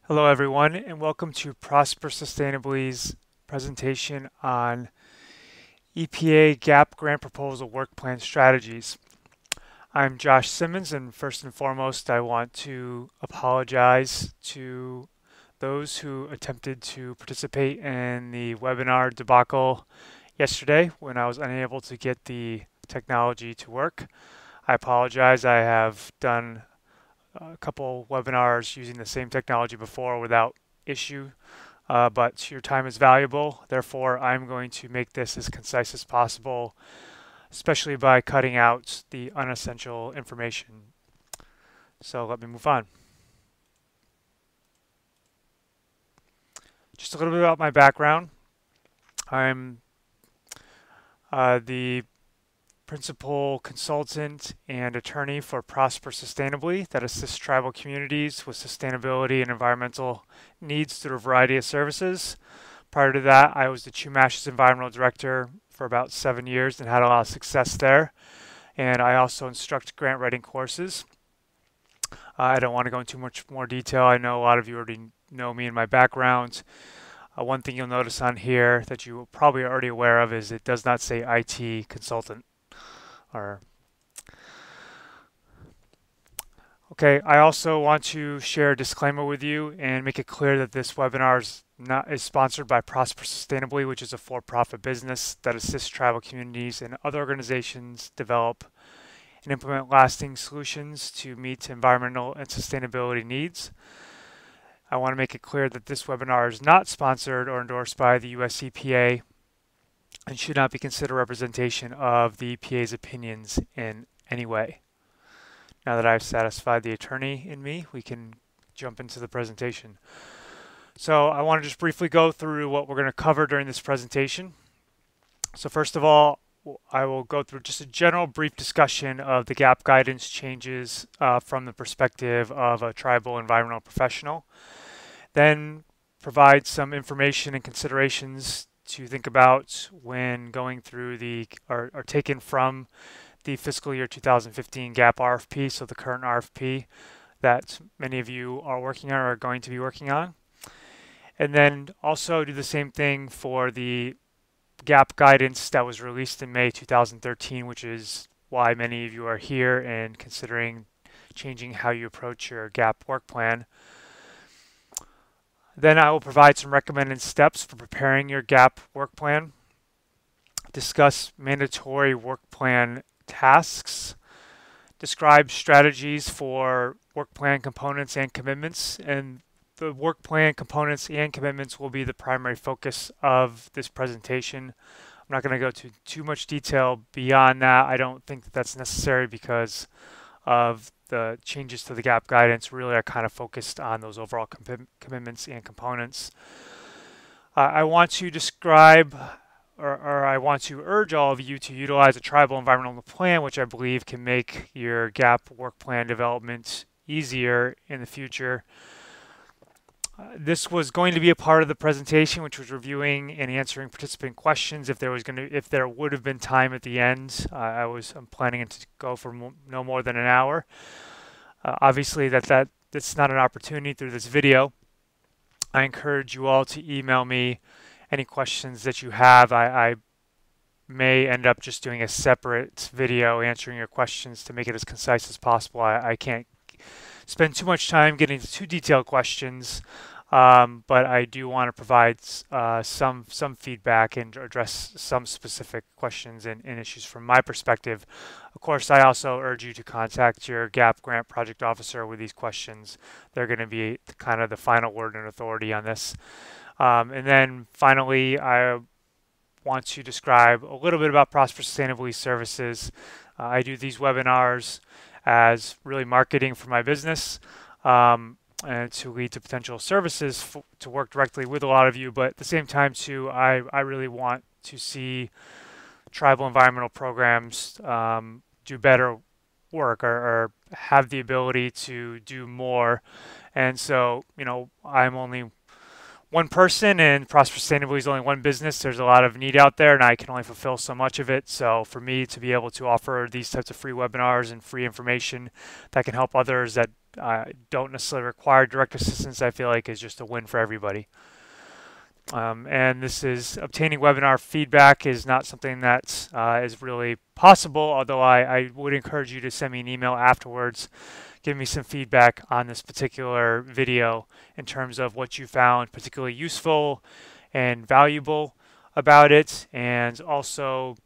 Hello everyone and welcome to Prosper Sustainably's presentation on EPA GAP Grant Proposal Work Plan Strategies. I'm Josh Simmons, and first and foremost I want to apologize to those who attempted to participate in the webinar debacle yesterday when I was unable to get the technology to work. I apologize. I have done a couple webinars using the same technology before without issue, but your time is valuable. Therefore, I'm going to make this as concise as possible, especially by cutting out the unessential information. So let me move on. Just a little bit about my background. I'm the principal consultant and attorney for Prosper Sustainably that assists tribal communities with sustainability and environmental needs through a variety of services. Prior to that, I was the Chumash's environmental director for about 7 years and had a lot of success there. And I also instruct grant writing courses. I don't want to go into much more detail. I know a lot of you already know me and my background. One thing you'll notice on here that you probably are already aware of is it does not say IT consultant. Okay, I also want to share a disclaimer with you and make it clear that this webinar is sponsored by Prosper Sustainably, which is a for-profit business that assists tribal communities and other organizations develop and implement lasting solutions to meet environmental and sustainability needs. I want to make it clear that this webinar is not sponsored or endorsed by the US EPA and should not be considered representation of the EPA's opinions in any way. Now that I've satisfied the attorney in me, we can jump into the presentation. So I want to just briefly go through what we're going to cover during this presentation. So first of all, I will go through just a general brief discussion of the GAP guidance changes from the perspective of a tribal environmental professional. Then provide some information and considerations to think about when going through are taken from the fiscal year 2015 GAP RFP, so the current RFP that many of you are working on or are going to be working on. And then also do the same thing for the GAP guidance that was released in May 2013, which is why many of you are here and considering changing how you approach your GAP work plan. Then I will provide some recommended steps for preparing your GAP work plan, discuss mandatory work plan tasks, describe strategies for work plan components and commitments, and the work plan components and commitments will be the primary focus of this presentation. I'm not going to go to too much detail beyond that. I don't think that that's necessary because of the changes to the GAP guidance really are kind of focused on those overall commitments and components. I want to describe or I want to urge all of you to utilize a tribal environmental plan, which I believe can make your GAP work plan development easier in the future. This was going to be a part of the presentation, which was reviewing and answering participant questions. If there would have been time at the end, I'm planning it to go for no more than an hour. Obviously, that's not an opportunity through this video. I encourage you all to email me any questions that you have. I may end up just doing a separate video answering your questions to make it as concise as possible. I can't spend too much time getting into too detailed questions, but I do want to provide some feedback and address some specific questions and issues from my perspective. Of course, I also urge you to contact your GAP grant project officer with these questions. They're going to be kind of the final word and authority on this. And then finally, I want to describe a little bit about Prosper Sustainably services. I do these webinars as really marketing for my business and to lead to potential services to work directly with a lot of you. But at the same time, too, I really want to see tribal environmental programs do better work or have the ability to do more. And so, I'm only one person and Prosper Sustainably is only one business. There's a lot of need out there and I can only fulfill so much of it. So for me to be able to offer these types of free webinars and free information that can help others that don't necessarily require direct assistance, I feel like is just a win for everybody. And this is obtaining webinar feedback is not something that is really possible, although I would encourage you to send me an email afterwards, give me some feedback on this particular video in terms of what you found particularly useful and valuable about it, and also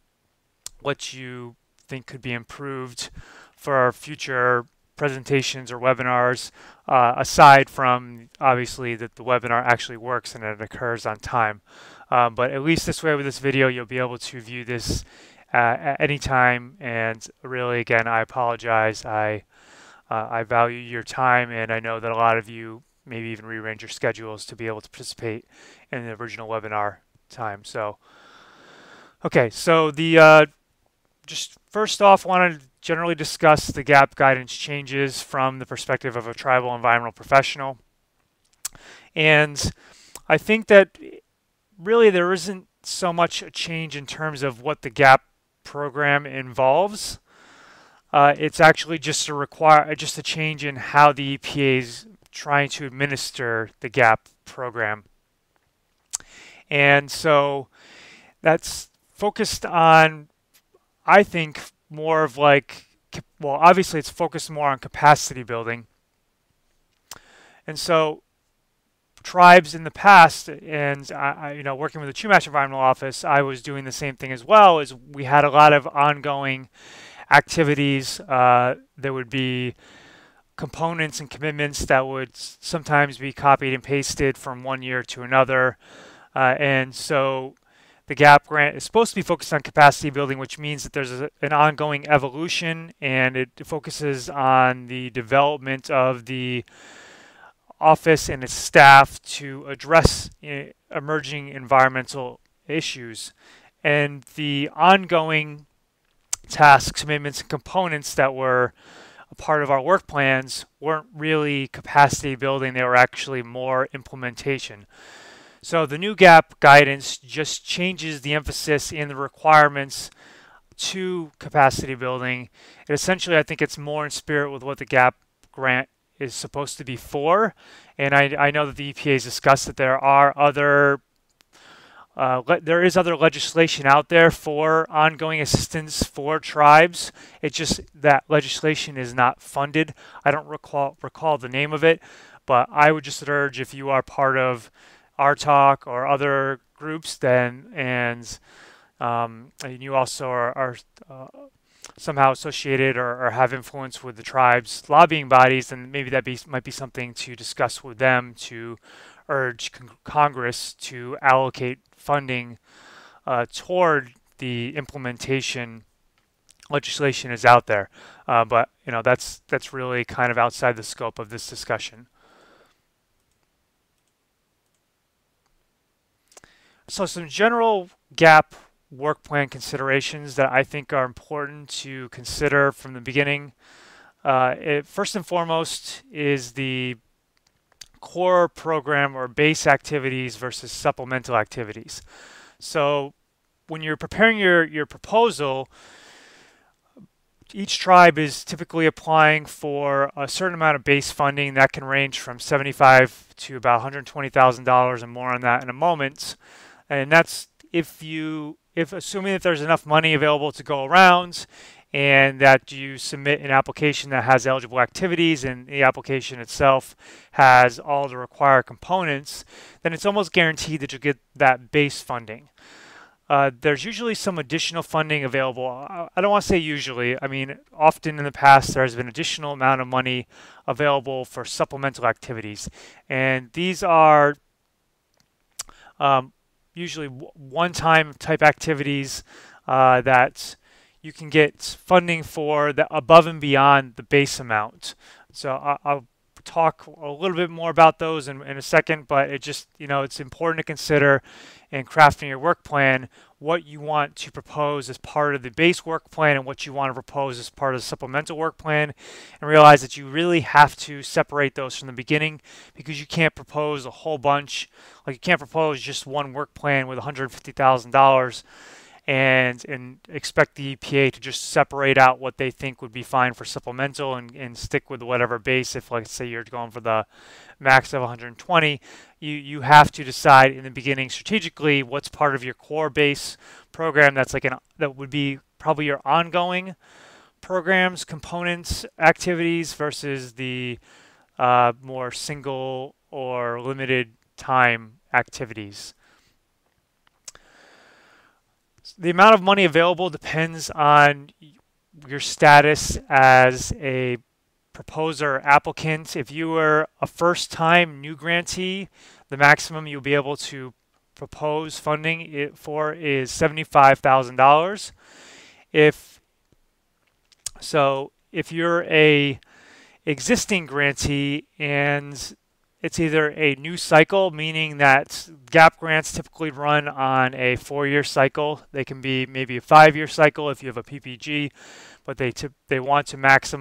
what you think could be improved for our future presentations or webinars, aside from obviously that the webinar actually works and it occurs on time. But at least this way with this video, you'll be able to view this at any time. And really, again, I apologize. I value your time, and I know that a lot of you maybe even rearrange your schedules to be able to participate in the original webinar time. So, okay, so the just first off, want to generally discuss the gap guidance changes from the perspective of a tribal environmental professional. And I think that really there isn't so much a change in terms of what the gap program involves. It's actually just a change in how the EPA is trying to administer the gap program. And so that's focused on, I think, more of like, well, obviously it's focused more on capacity building. And so tribes in the past, and working with the Chumash Environmental Office, I was doing the same thing as well, is we had a lot of ongoing activities. There would be components and commitments that would sometimes be copied and pasted from one year to another. And so the GAP grant is supposed to be focused on capacity building, which means that there's an ongoing evolution, and it focuses on the development of the office and its staff to address emerging environmental issues. And the ongoing tasks, commitments, and components that were a part of our work plans weren't really capacity building, they were actually more implementation. So the new GAP guidance just changes the emphasis in the requirements to capacity building. And essentially, I think it's more in spirit with what the GAP grant is supposed to be for. And I know that the EPA has discussed that there are other there is other legislation out there for ongoing assistance for tribes. It's just that legislation is not funded. I don't recall the name of it, but I would just urge, if you are part of our talk or other groups, then and you also are somehow associated or have influence with the tribes lobbying bodies, then maybe that might be something to discuss with them to urge Congress to allocate funding toward the implementation legislation is out there. But that's really kind of outside the scope of this discussion. So some general GAP work plan considerations that I think are important to consider from the beginning. First and foremost is the core program or base activities versus supplemental activities. So when you're preparing your proposal, each tribe is typically applying for a certain amount of base funding that can range from $75,000 to about $120,000, and more on that in a moment. And that's if assuming that there's enough money available to go around, and that you submit an application that has eligible activities and the application itself has all the required components, then it's almost guaranteed that you'll get that base funding. There's usually some additional funding available. I don't want to say usually. I mean, often in the past, there has been additional amount of money available for supplemental activities. And these are usually one-time type activities that you can get funding for that above and beyond the base amount. So I'll talk a little bit more about those in a second, but it just, it's important to consider in crafting your work plan what you want to propose as part of the base work plan and what you want to propose as part of the supplemental work plan, and realize that you really have to separate those from the beginning, because you can't propose a whole bunch. Like, you can't propose just one work plan with $150,000 and expect the EPA to just separate out what they think would be fine for supplemental and stick with whatever base. If, like, say you're going for the max of 120, you have to decide in the beginning strategically what's part of your core base program that would be probably your ongoing programs, components, activities versus the more single or limited time activities. The amount of money available depends on your status as a proposer applicant. If you are a first-time new grantee, the maximum you'll be able to propose funding for is $75,000. If you're a existing grantee and it's either a new cycle, meaning that GAP grants typically run on a 4-year cycle. They can be maybe a 5-year cycle if you have a PPG, but they want to max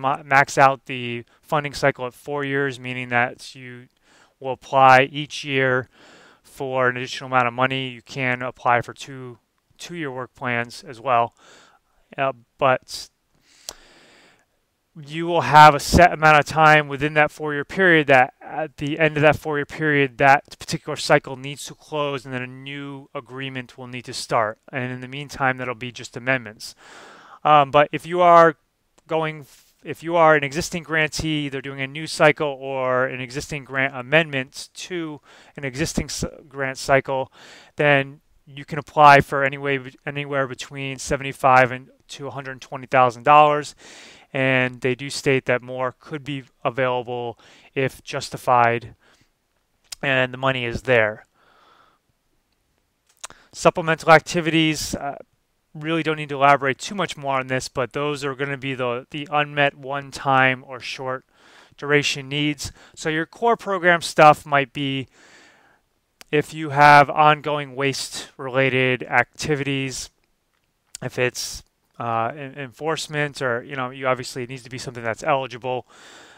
out the funding cycle at 4 years, meaning that you will apply each year for an additional amount of money. You can apply for two-year work plans as well, but you will have a set amount of time within that 4-year period that at the end of that 4-year period, that particular cycle needs to close and then a new agreement will need to start. And in the meantime, that'll be just amendments. But if you are an existing grantee, either doing a new cycle or an existing grant amendment to an existing grant cycle, then you can apply for anywhere between $75,000 and to $120,000. And they do state that more could be available if justified and the money is there. Supplemental activities, really don't need to elaborate too much more on this, but those are going to be the unmet one-time or short duration needs. So your core program stuff might be if you have ongoing waste-related activities, if it's enforcement, or you obviously it needs to be something that's eligible.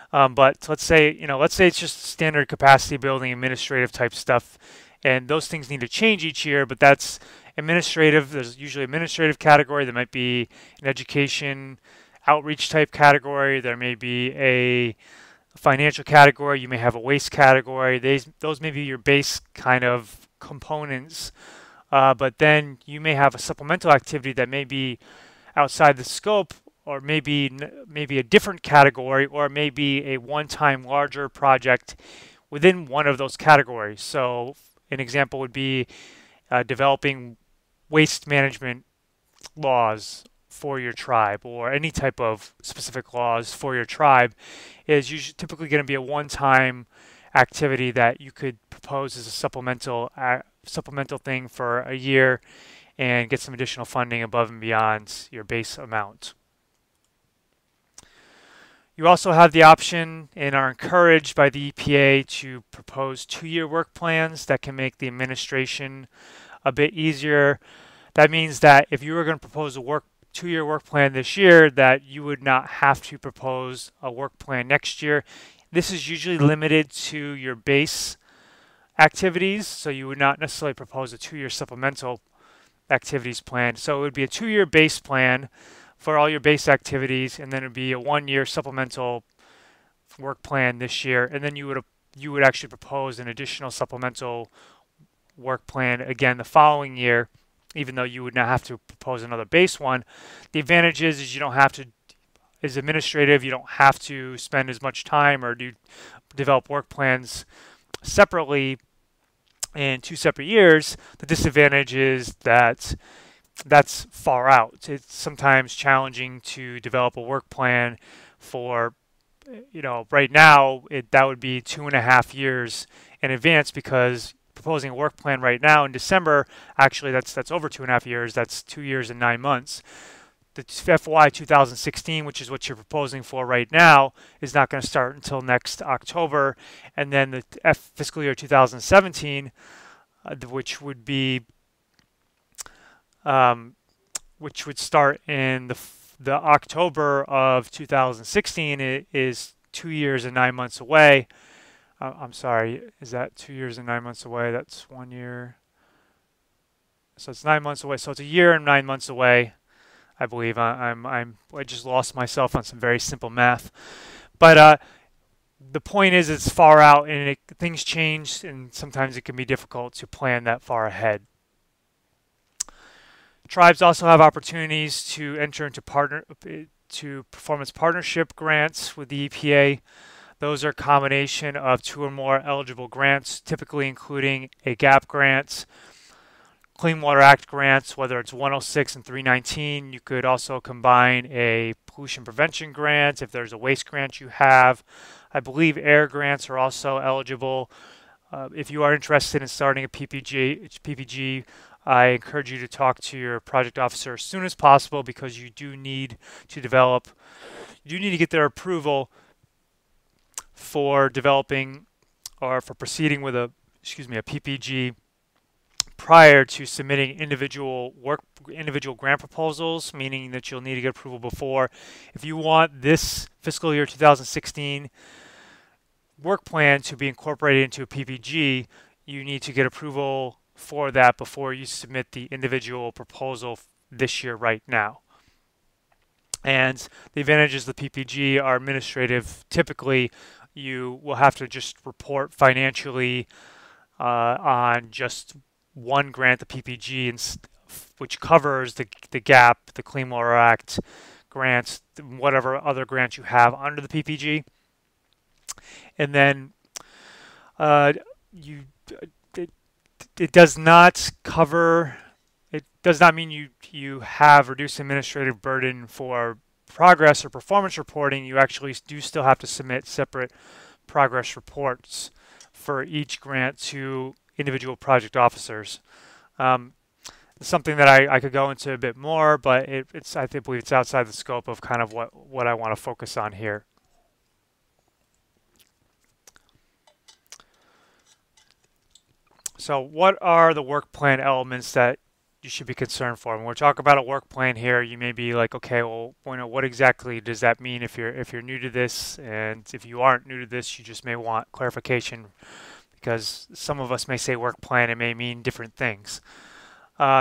But let's say it's just standard capacity building, administrative type stuff, and those things need to change each year. But that's administrative. There's usually administrative category. There might be an education outreach type category. There may be a financial category. You may have a waste category. Those may be your base kind of components. But then you may have a supplemental activity that may be outside the scope, or maybe a different category, or maybe a one-time larger project within one of those categories. So an example would be developing waste management laws for your tribe, or any type of specific laws for your tribe is usually typically going to be a one-time activity that you could propose as a supplemental thing for a year and get some additional funding above and beyond your base amount. You also have the option and are encouraged by the EPA to propose 2-year work plans that can make the administration a bit easier. That means that if you were going to propose a 2-year work plan this year, that you would not have to propose a work plan next year. This is usually limited to your base activities, so you would not necessarily propose a 2-year supplemental activities plan. So it would be a 2-year base plan for all your base activities, and then it would be a 1-year supplemental work plan this year, and then you would actually propose an additional supplemental work plan again the following year, even though you would not have to propose another base one. The advantage is you don't have to, is administrative, you don't have to spend as much time or develop work plans separately in 2 separate years. The disadvantage is that that's far out. It's sometimes challenging to develop a work plan for, right now, that would be 2.5 years in advance, because proposing a work plan right now in December, actually that's over 2.5 years. That's 2 years and 9 months. The FY 2016, which is what you're proposing for right now, is not going to start until next October, and then the fiscal year 2017, which would start in the October of 2016, it is 2 years and 9 months away. I'm sorry, is that 2 years and 9 months away? That's 1 year. So it's 9 months away. So it's a year and 9 months away, I believe. I just lost myself on some very simple math. But the point is, it's far out, and things change, and sometimes it can be difficult to plan that far ahead. Tribes also have opportunities to enter into performance partnership grants with the EPA. Those are a combination of 2 or more eligible grants, typically including a GAP grant, Clean Water Act grants, whether it's 106 and 319. You could also combine a pollution prevention grant if there's a waste grant you have. I believe air grants are also eligible. If you are interested in starting a PPG, I encourage you to talk to your project officer as soon as possible, because you do need to get their approval for developing or for proceeding with a PPG prior to submitting individual grant proposals, meaning that you'll need to get approval before. If you want this fiscal year 2016 work plan to be incorporated into a PPG, you need to get approval for that before you submit the individual proposal this year right now. And the advantages of the PPG are administrative. Typically, you will have to just report financially on just one grant, the PPG, which covers the GAP, the Clean Water Act grants, whatever other grants you have under the PPG. And then it does not cover, it does not mean you have reduced administrative burden for progress or performance reporting. You actually do still have to submit separate progress reports for each grant to individual project officers. It's something that I could go into a bit more, but I believe it's outside the scope of kind of what I want to focus on here. So what are the work plan elements that you should be concerned for? When we're talking about a work plan here, you may be like, okay, well, what exactly does that mean if you're new to this? And if you aren't new to this, you just may want clarification, because some of us may say work plan, it may mean different things.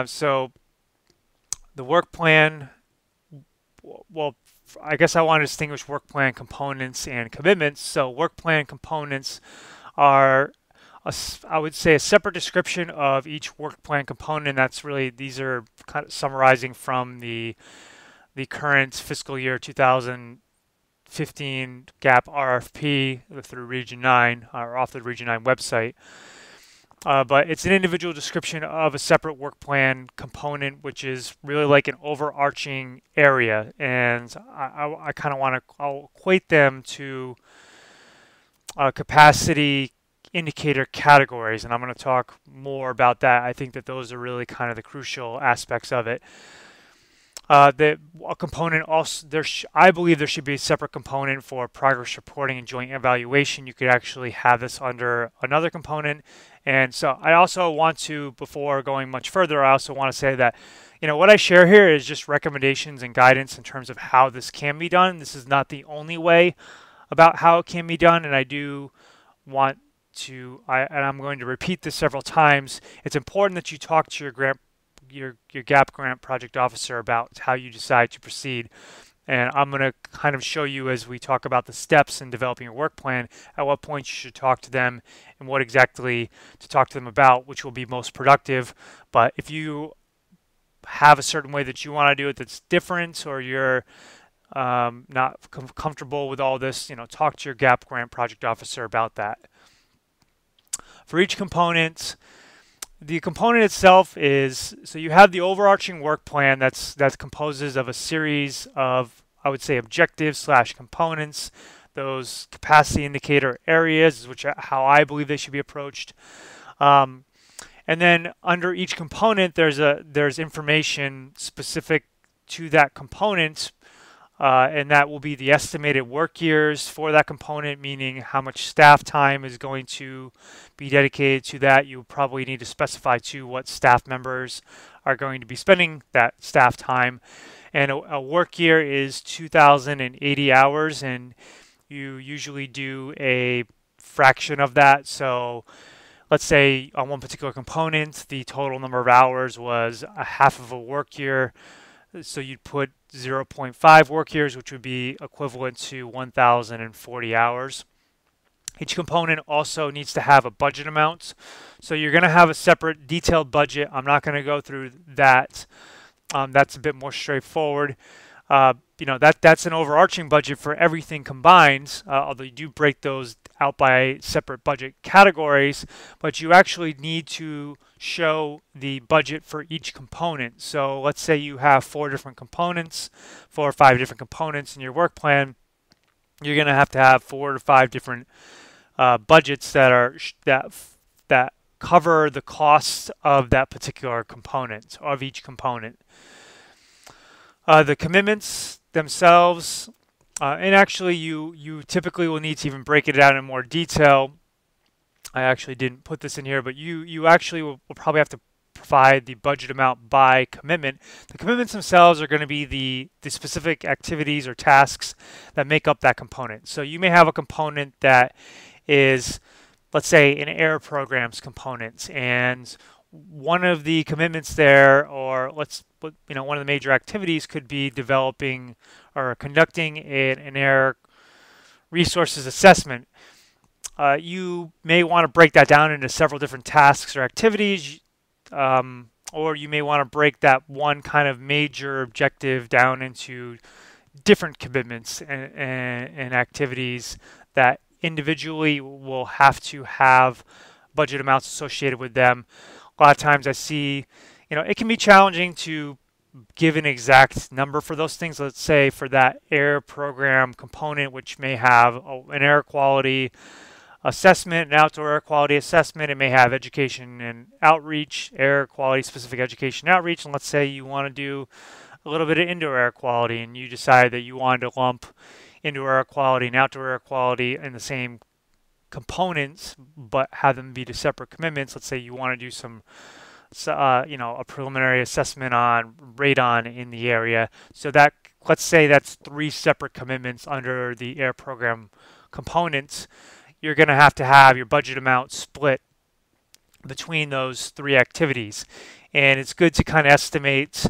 So the work plan, well, I guess I want to distinguish work plan components and commitments. So work plan components are, I would say, a separate description of each work plan component. These are kind of summarizing from the current fiscal year 2015 GAP RFP through Region 9, or off the Region 9 website. But it's an individual description of a separate work plan component, which is really like an overarching area. And I kind of I'll equate them to capacity indicator categories, and I'm going to talk more about that. I think that those are really kind of the crucial aspects of it. A component also, I believe there should be a separate component for progress reporting and joint evaluation. You could actually have this under another component. And so I also want to, before going much further, I also want to say that, what I share here is just recommendations and guidance in terms of how this can be done. This is not the only way about how it can be done, and I do want to, and I'm going to repeat this several times, it's important that you talk to your GAP grant project officer about how you decide to proceed. And I'm going to kind of show you, as we talk about the steps in developing your work plan, at what point you should talk to them and what exactly to talk to them about, which will be most productive. But if you have a certain way that you want to do it that's different, or you're not comfortable with all this, talk to your GAP grant project officer about that. For each component, the component itself is, so you have the overarching work plan that composes of a series of, I would say, objectives/components. Those capacity indicator areas, which are how I believe they should be approached. And then under each component, there's information specific to that component, and that will be the estimated work years for that component, meaning how much staff time is going to be dedicated to that. You probably need to specify too what staff members are going to be spending that staff time. And a work year is 2,080 hours, and you usually do a fraction of that. So let's say on one particular component, the total number of hours was a half of a work year. So you'd put 0 0.5 work years, which would be equivalent to 1,040 hours. Each component also needs to have a budget amount. So you're going to have a separate detailed budget. I'm not going to go through that. That's a bit more straightforward. That's an overarching budget for everything combined, although you do break those out by separate budget categories, but you actually need to show the budget for each component. So let's say you have 4 or 5 different components in your work plan. You're going to have 4 to 5 different budgets that cover the cost of that particular component, of each component. The commitments themselves, and actually you typically will need to even break it out in more detail. I actually didn't put this in here, but you actually will probably have to provide the budget amount by commitment. The commitments themselves are going to be the specific activities or tasks that make up that component. So you may have a component that is, let's say, an air programs component, and one of the commitments there, or one of the major activities could be developing or conducting an air resources assessment. You may want to break that down into several different tasks or activities, or you may want to break that one kind of major objective down into different commitments and activities that individually will have to have budget amounts associated with them. A lot of times I see, it can be challenging to give an exact number for those things. Let's say for that air program component, which may have an air quality assessment, an outdoor air quality assessment. It may have education and outreach, air quality specific education outreach. And let's say you want to do a little bit of indoor air quality, and you decide that you want to lump indoor air quality and outdoor air quality in the same components, but have them be to separate commitments. Let's say you want to do a preliminary assessment on radon in the area. So that, let's say that's 3 separate commitments under the air program components. You're going to have your budget amount split between those 3 activities. And it's good to kind of estimate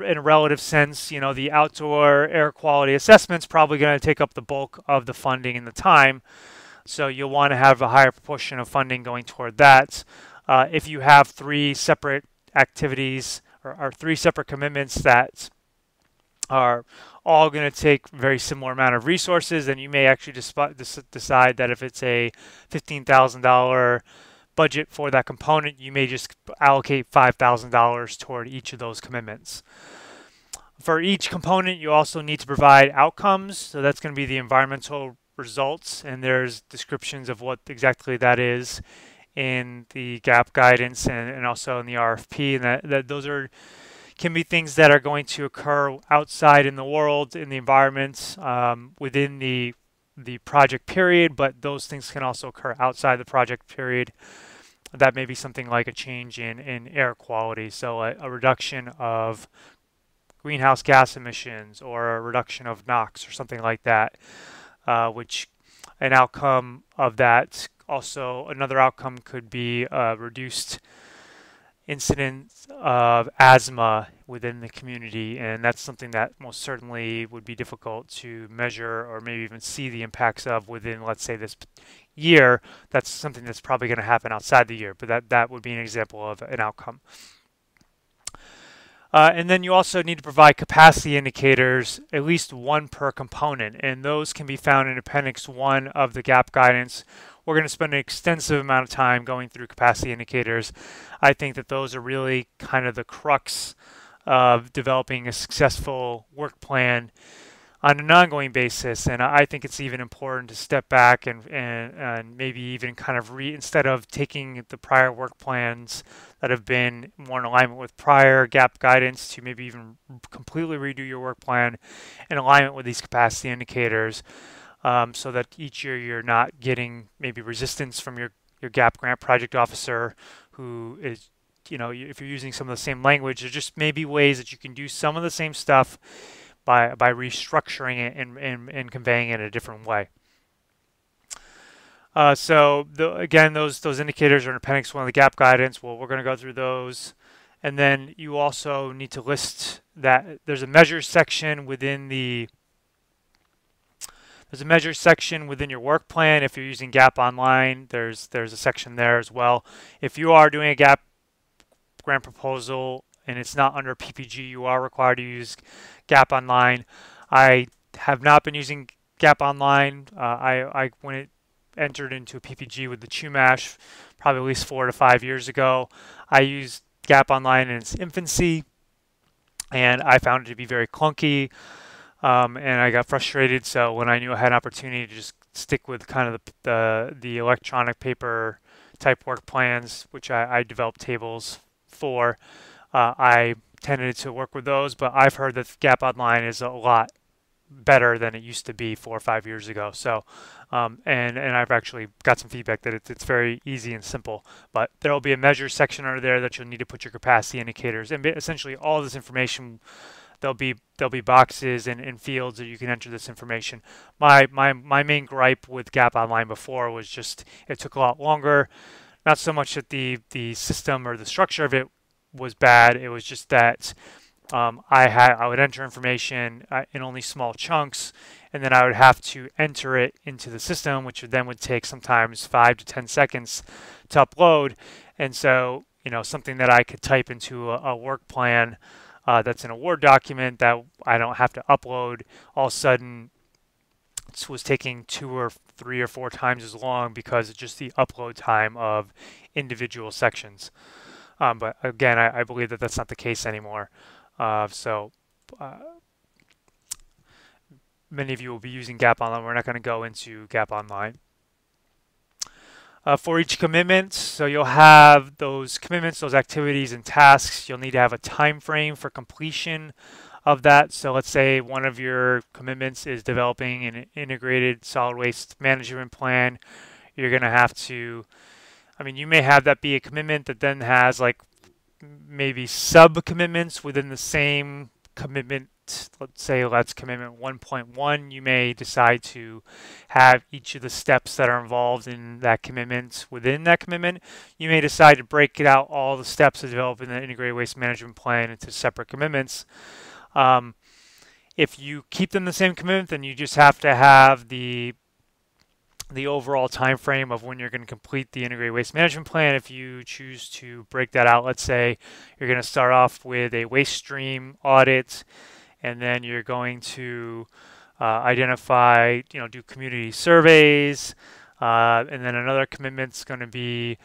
in a relative sense, the outdoor air quality assessment's probably going to take up the bulk of the funding and the time. So you'll want to have a higher proportion of funding going toward that. If you have 3 separate activities or 3 separate commitments that are all going to take very similar amount of resources, then you may actually just decide that if it's a $15,000 budget for that component, you may just allocate $5,000 toward each of those commitments. For each component, you also need to provide outcomes. So that's going to be the environmental results, and there's descriptions of what exactly that is in the GAP guidance and also in the RFP, and that those can be things that are going to occur outside in the world, in the environment, within the project period, but those things can also occur outside the project period. That may be something like a change in air quality, so a reduction of greenhouse gas emissions or a reduction of NOx or something like that, which an outcome of that, also another outcome could be reduced incidence of asthma within the community, and that's something that most certainly would be difficult to measure or maybe even see the impacts of within, let's say, this year. That's something that's probably going to happen outside the year, but that would be an example of an outcome. And then you also need to provide capacity indicators, at least 1 per component, and those can be found in Appendix 1 of the GAP guidance. We're going to spend an extensive amount of time going through capacity indicators. I think that those are really kind of the crux of developing a successful work plan on an ongoing basis, and I think it's even important to step back and maybe even kind of instead of taking the prior work plans that have been more in alignment with prior GAP guidance, to maybe even completely redo your work plan in alignment with these capacity indicators, so that each year you're not getting maybe resistance from your GAP grant project officer who is, if you're using some of the same language. There's just maybe ways that you can do some of the same stuff by restructuring it and conveying it in a different way. Again, those indicators are in Appendix 1 of the gap guidance. Well, we're going to go through those. And then you also need to list that there's a measures section within your work plan. If you're using Gap Online, there's a section there as well. If you are doing a Gap grant proposal and it's not under PPG, you are required to use Gap Online. I have not been using Gap Online. I when it entered into a PPG with the CHUMASH probably at least 4 to 5 years ago, I used Gap Online in its infancy, and I found it to be very clunky, and I got frustrated. So when I knew I had an opportunity to just stick with kind of the electronic paper type work plans, which I developed tables for, I tended to work with those. But I've heard that Gap Online is a lot better than it used to be 4 or 5 years ago. So, and I've actually got some feedback that it's very easy and simple. But there will be a measure section under there that you'll need to put your capacity indicators, and essentially all this information. There'll be boxes and fields that you can enter this information. My main gripe with Gap Online before was just it took a lot longer. Not so much that the system or the structure of it was bad. It was just that I would enter information in only small chunks, and then I would have to enter it into the system, which would take sometimes 5 to 10 seconds to upload. And so, something that I could type into a work plan that's in a Word document that I don't have to upload, all of a sudden it was taking 2 or 3 or 4 times as long because of just the upload time of individual sections. But again, I believe that that's not the case anymore. So many of you will be using Gap Online. We're not going to go into Gap Online. For each commitment, so you'll have those commitments, those activities and tasks. You'll need to have a time frame for completion of that. So let's say one of your commitments is developing an integrated solid waste management plan. You're going to have to, you may have that be a commitment that then has like maybe sub-commitments within the same commitment. Let's say that's commitment 1.1. You may decide to have each of the steps that are involved in that commitment within that commitment. You may decide to break it out, all the steps of developing the integrated waste management plan, into separate commitments. If you keep them the same commitment, then you just have to have the overall time frame of when you're going to complete the integrated waste management plan. If you choose to break that out, let's say you're going to start off with a waste stream audit, and then you're going to identify, do community surveys, and then another commitment's going to be,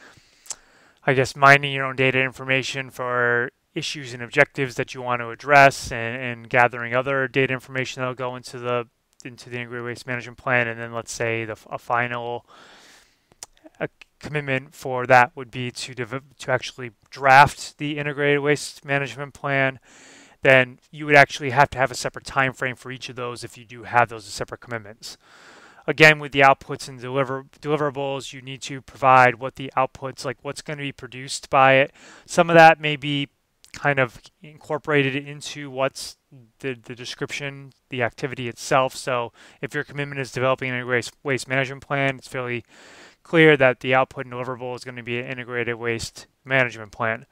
I guess, mining your own data information for issues and objectives that you want to address, and gathering other data information that'll go into the integrated waste management plan. And then let's say a final commitment for that would be to actually draft the integrated waste management plan. Then you would actually have to have a separate time frame for each of those if you do have those as separate commitments. Again, with the outputs and deliverables, you need to provide what the outputs, like what's going to be produced by it. Some of that may be kind of incorporated into what's the description, the activity itself. So if your commitment is developing an integrated waste management plan, it's fairly clear that the output and deliverable is going to be an integrated waste management plan.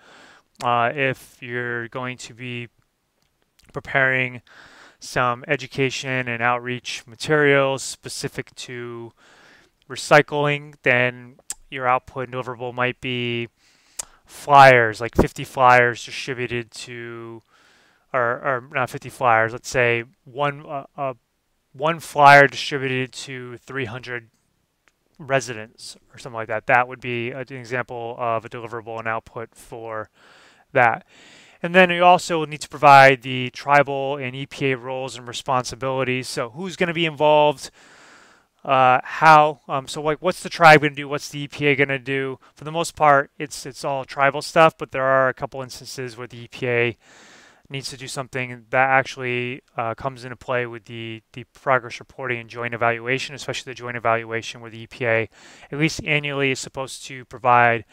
If you're going to be preparing some education and outreach materials specific to recycling, then your output and deliverable might be flyers, like 50 flyers distributed to, or not 50 flyers, let's say one flyer distributed to 300 residents or something like that. That would be an example of a deliverable and output for that. And then you also need to provide the tribal and EPA roles and responsibilities. So who's going to be involved, how, so like what's the tribe going to do, what's the EPA going to do? For the most part, it's all tribal stuff, but there are a couple instances where the EPA needs to do something that actually comes into play with the progress reporting and joint evaluation, especially the joint evaluation where the EPA, at least annually, is supposed to provide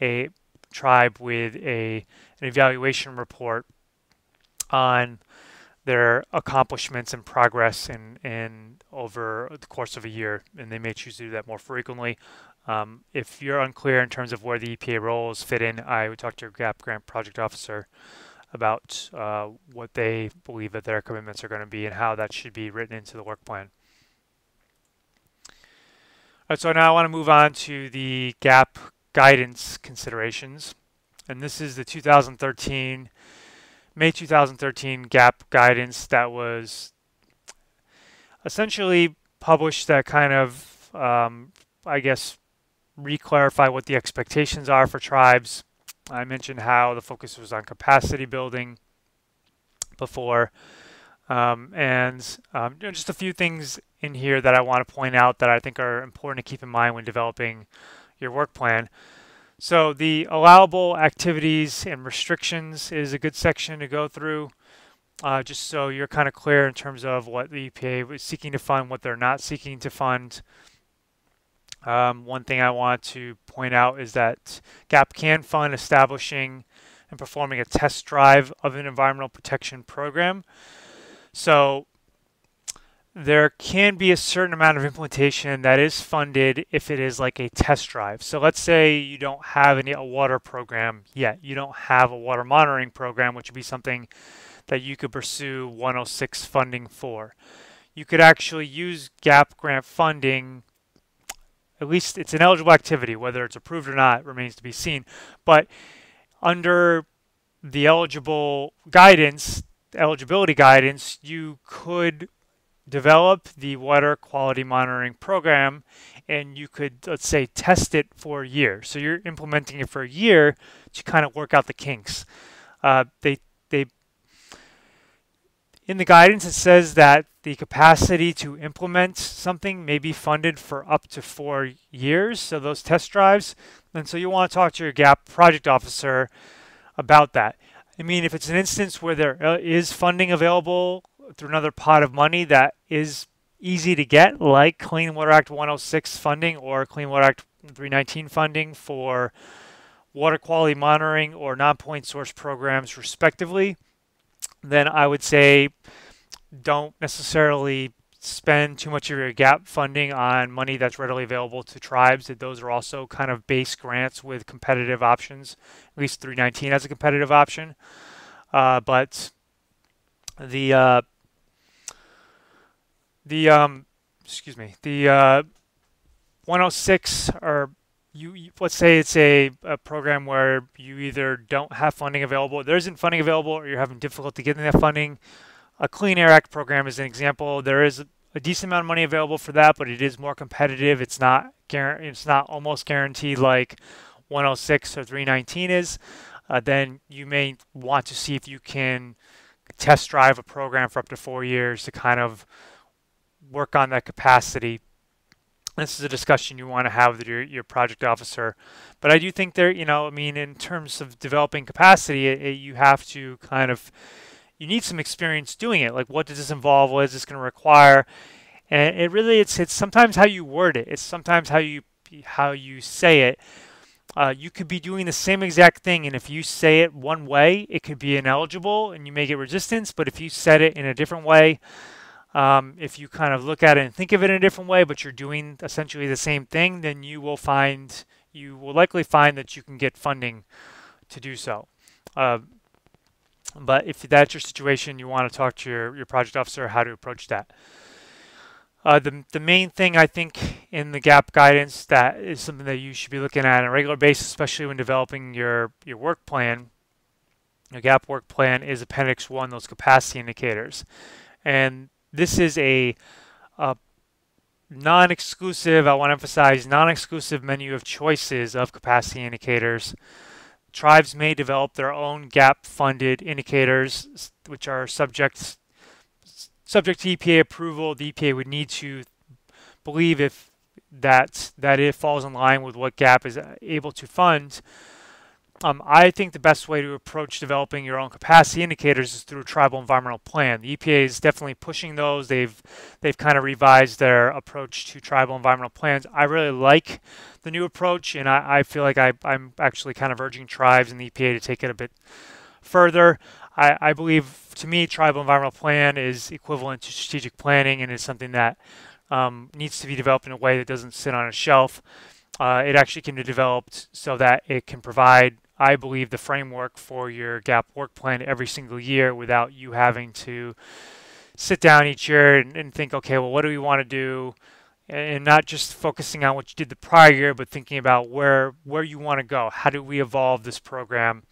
a tribe with an evaluation report on their accomplishments and progress in over the course of a year, and they may choose to do that more frequently. If you're unclear in terms of where the EPA roles fit in, I would talk to your GAP grant project officer about what they believe that their commitments are going to be and how that should be written into the work plan. All right, so now I want to move on to the GAP guidance considerations, and this is the May 2013 GAP guidance that was essentially published that kind of, I guess, re-clarify what the expectations are for tribes. I mentioned how the focus was on capacity building before, just a few things in here that I want to point out that I think are important to keep in mind when developing your work plan. So the allowable activities and restrictions is a good section to go through, just so you're kind of clear in terms of what the EPA was seeking to fund, what they're not seeking to fund. One thing I want to point out is that GAP can fund establishing and performing a test drive of an environmental protection program. So there can be a certain amount of implementation that is funded if it is like a test drive. So let's say you don't have a water program yet. You don't have a water monitoring program, which would be something that you could pursue 106 funding for. You could actually use GAP grant funding. At least it's an eligible activity. Whether it's approved or not remains to be seen. But under the eligibility guidance, you could develop the water quality monitoring program, and you could, let's say, test it for a year. So you're implementing it for a year to kind of work out the kinks. In the guidance, it says that the capacity to implement something may be funded for up to 4 years, so those test drives. And so you want to talk to your GAP project officer about that. I mean, if it's an instance where there is funding available through another pot of money that is easy to get, like Clean Water Act 106 funding or Clean Water Act 319 funding for water quality monitoring or non-point source programs respectively, then I would say don't necessarily spend too much of your GAP funding on money that's readily available to tribes. Those are also kind of base grants with competitive options. At least 319 has a competitive option. But the 106, or let's say it's a program where you either don't have funding available, there isn't funding available, or you're having difficulty getting that funding. A Clean Air Act program is an example. There is a decent amount of money available for that, but it is more competitive. It's not almost guaranteed like 106 or 319 is. Then you may want to see if you can test drive a program for up to 4 years to kind of work on that capacity. This is a discussion you want to have with your project officer. But I do think there, in terms of developing capacity, you have to you need some experience doing it. Like, what does this involve? What is this going to require? And it's sometimes how you word it. It's sometimes how you say it. You could be doing the same exact thing, and if you say it one way, it could be ineligible, and you may get resistance. But if you said it in a different way, if you kind of look at it and think of it in a different way, but you're doing essentially the same thing, then you will likely find that you can get funding to do so. But if that's your situation, you want to talk to your project officer how to approach that. The main thing I think in the GAP guidance that is something that you should be looking at on a regular basis, especially when developing your work plan, your GAP work plan, is Appendix 1, those capacity indicators. And this is a non-exclusive, I want to emphasize, non-exclusive menu of choices of capacity indicators. Tribes may develop their own GAP-funded indicators, which are subject to EPA approval. The EPA would need to believe if that it falls in line with what GAP is able to fund. I think the best way to approach developing your own capacity indicators is through a tribal environmental plan. The EPA is definitely pushing those. They've kind of revised their approach to tribal environmental plans. I really like the new approach, and I feel like I'm actually kind of urging tribes and the EPA to take it a bit further. I believe, to me, tribal environmental plan is equivalent to strategic planning and is something that needs to be developed in a way that doesn't sit on a shelf. It actually can be developed so that it can provide, I believe, the framework for your GAP work plan every single year without you having to sit down each year and think, okay, well, what do we want to do? And not just focusing on what you did the prior year, but thinking about where you want to go. How do we evolve this program?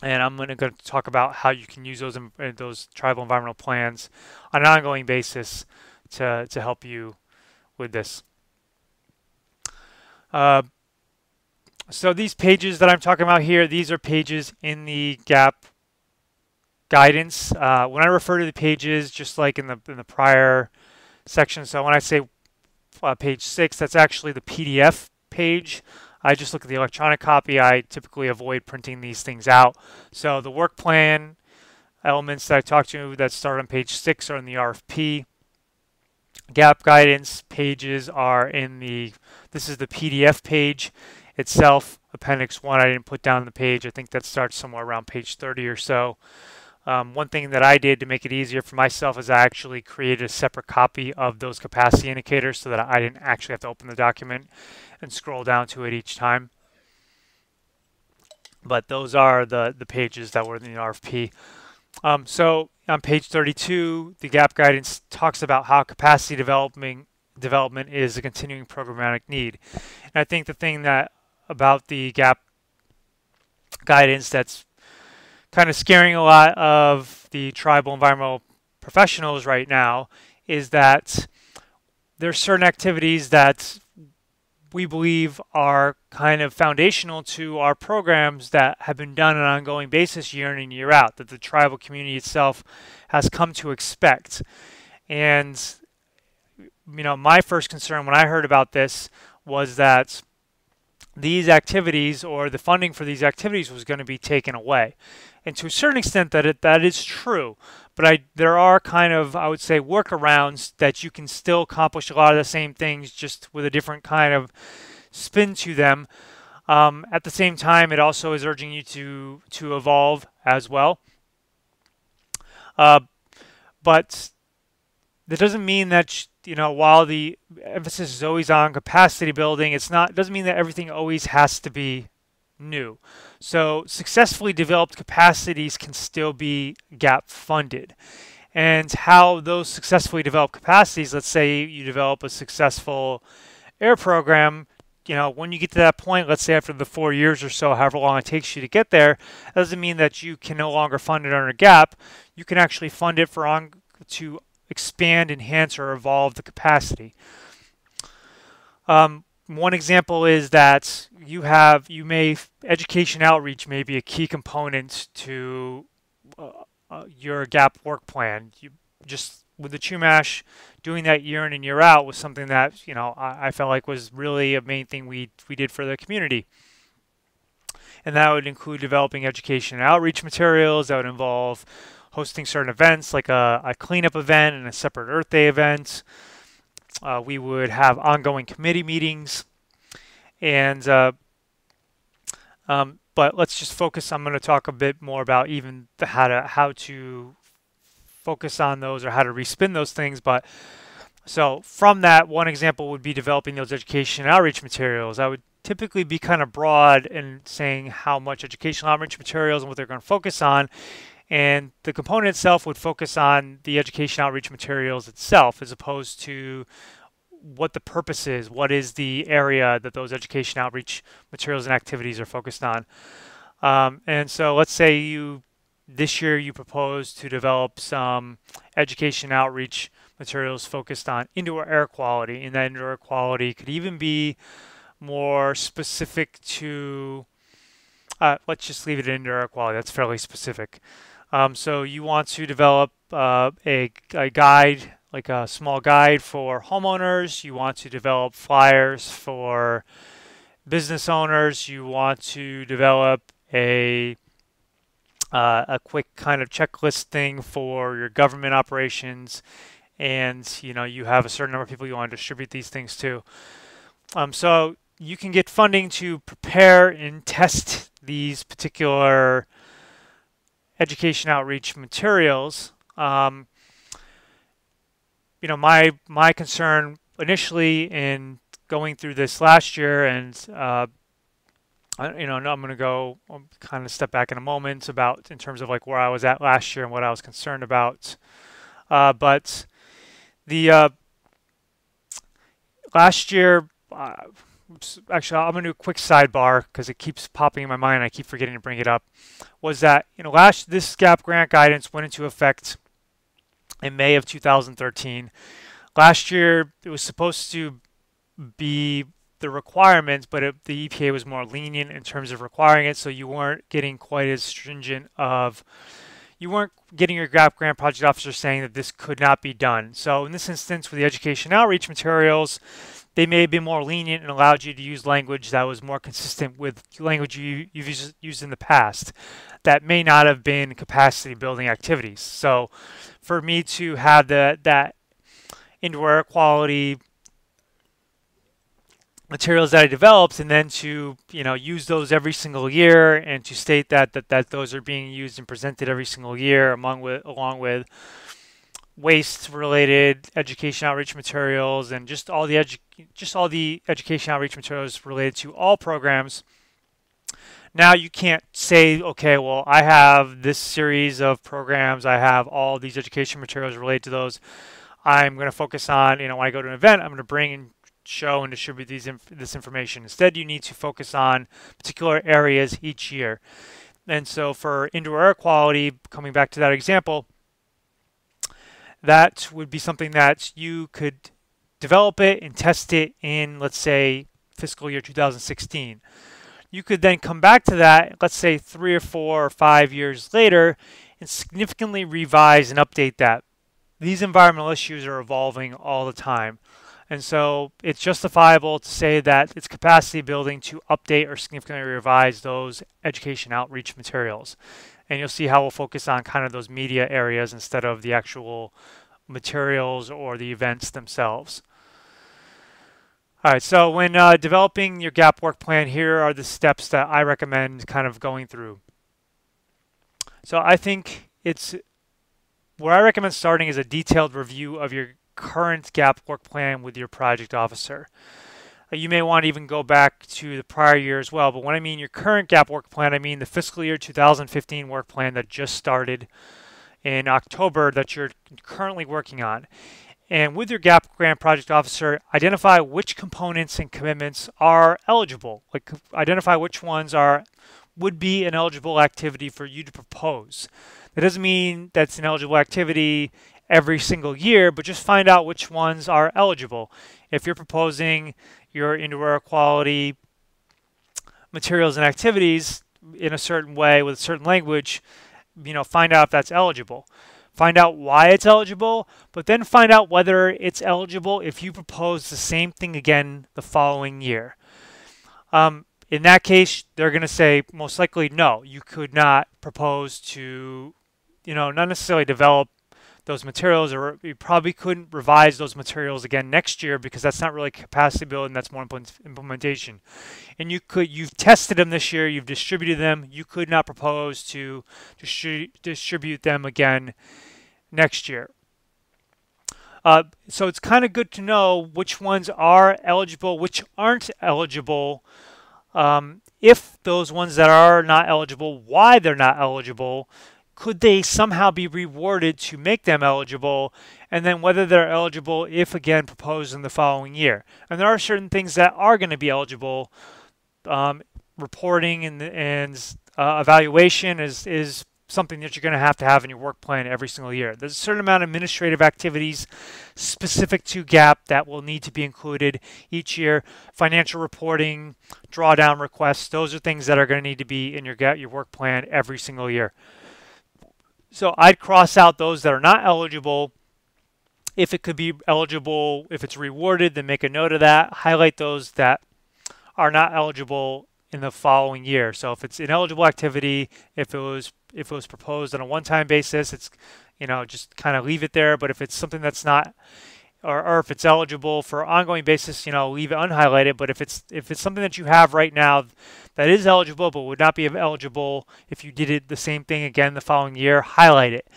And I'm going to talk about how you can use those tribal environmental plans on an ongoing basis to help you with this. So these pages that I'm talking about here, these are pages in the GAP guidance. When I refer to the pages, just like in the prior section, so when I say page 6, that's actually the PDF page. I just look at the electronic copy. I typically avoid printing these things out. So the work plan elements that I talked to that start on page 6 are in the RFP. GAP guidance pages are this is the PDF page itself. Appendix 1, I didn't put down the page. I think that starts somewhere around page 30 or so. One thing that I did to make it easier for myself is I actually created a separate copy of those capacity indicators so that I didn't actually have to open the document and scroll down to it each time. But those are the pages that were in the RFP. So on page 32, the GAP guidance talks about how capacity development is a continuing programmatic need. And I think the thing that about the GAP guidance that's kind of scaring a lot of the tribal environmental professionals right now is that there's certain activities that we believe are kind of foundational to our programs that have been done on an ongoing basis year in and year out, that the tribal community itself has come to expect. And, my first concern when I heard about this was that these activities or the funding for these activities was going to be taken away. And to a certain extent that is true, but there are kind of, I would say, workarounds that you can still accomplish a lot of the same things just with a different kind of spin to them. At the same time, it also is urging you to evolve as well. But that doesn't mean that, while the emphasis is always on capacity building, it doesn't mean that everything always has to be new. So successfully developed capacities can still be GAP funded. And how those successfully developed capacities, let's say you develop a successful air program, when you get to that point, let's say after the 4 years or so, however long it takes you to get there, that doesn't mean that you can no longer fund it under GAP. You can actually fund it to expand, enhance, or evolve the capacity. One example is that education outreach may be a key component to your GAP work plan. You just with the Chumash, doing that year in and year out was something that I felt like was really a main thing we did for the community. And that would include developing education and outreach materials. That would involve hosting certain events like a cleanup event and a separate Earth Day event. We would have ongoing committee meetings, and but let's just focus. I'm going to talk a bit more about even how to focus on those or how to respin those things. But so from that, one example would be developing those education and outreach materials. I would typically be kind of broad in saying how much educational outreach materials and what they're going to focus on. And the component itself would focus on the education outreach materials itself as opposed to what the purpose is, what is the area that those education outreach materials and activities are focused on. And so let's say this year you propose to develop some education outreach materials focused on indoor air quality, and that indoor air quality could even be more specific to, let's just leave it at indoor air quality, that's fairly specific. So you want to develop a guide, like a small guide for homeowners. You want to develop flyers for business owners. You want to develop a quick kind of checklist thing for your government operations. And, you have a certain number of people you want to distribute these things to. So you can get funding to prepare and test these particular education outreach materials, my concern initially in going through this last year, and I'm going to go kind of step back in a moment about in terms of like where I was at last year and what I was concerned about. But the last year, actually, I'm going to do a quick sidebar because it keeps popping in my mind. I keep forgetting to bring it up. Was that this gap grant guidance went into effect in May of 2013. Last year, it was supposed to be the requirements, but the EPA was more lenient in terms of requiring it, so you weren't getting quite as stringent of, you weren't getting your gap grant project officer saying that this could not be done. So in this instance, with the education outreach materials, they may have been more lenient and allowed you to use language that was more consistent with language you've used in the past that may not have been capacity building activities. So for me to have that indoor air quality materials that I developed, and then to use those every single year, and to state that those are being used and presented every single year, along with waste related education outreach materials, and just all the education outreach materials related to all programs. Now you can't say, okay, well, I have this series of programs, I have all these education materials related to those. I'm going to focus on, when I go to an event, I'm going to bring and show and distribute this information. Instead, you need to focus on particular areas each year. And so for indoor air quality, coming back to that example, that would be something that you could develop it and test it in, let's say, fiscal year 2016. You could then come back to that, let's say 3 or 4 or 5 years later, and significantly revise and update that. These environmental issues are evolving all the time. And so it's justifiable to say that it's capacity building to update or significantly revise those education outreach materials. And you'll see how we'll focus on kind of those media areas instead of the actual materials or the events themselves. All right, so when developing your GAP work plan, here are the steps that I recommend kind of going through. So I think where I recommend starting is a detailed review of your current GAP work plan with your project officer. You may want to even go back to the prior year as well, but when I mean your current GAP work plan, I mean the fiscal year 2015 work plan that just started in October that you're currently working on. And with your GAP grant project officer, identify which components and commitments are eligible. Like identify which ones would be an eligible activity for you to propose. That doesn't mean that's an eligible activity every single year, but just find out which ones are eligible. If you're proposing your indoor air quality materials and activities in a certain way with a certain language, find out if that's eligible. Find out why it's eligible, but then find out whether it's eligible if you propose the same thing again the following year. In that case, they're going to say most likely no, you could not propose to, not necessarily develop those materials, or you probably couldn't revise those materials again next year because that's not really capacity building, that's more implementation. And you've tested them this year, you've distributed them, you could not propose to distribute them again next year. So it's kind of good to know which ones are eligible, which aren't eligible. If those ones that are not eligible, why they're not eligible, could they somehow be rewarded to make them eligible, and then whether they're eligible if again proposed in the following year. And there are certain things that are going to be eligible. Reporting and evaluation is something that you're going to have in your work plan every single year. There's a certain amount of administrative activities specific to GAP that will need to be included each year. Financial reporting, drawdown requests, those are things that are going to need to be in your work plan every single year. So I'd cross out those that are not eligible. If it could be eligible, if it's rewarded, then make a note of that. Highlight those that are not eligible in the following year. So if it's an eligible activity, if it was proposed on a one-time basis, it's just kind of leave it there. But if it's something that's not or if it's eligible for ongoing basis, leave it unhighlighted. But if it's something that you have right now that is eligible but would not be eligible if you did it the same thing again the following year, highlight it.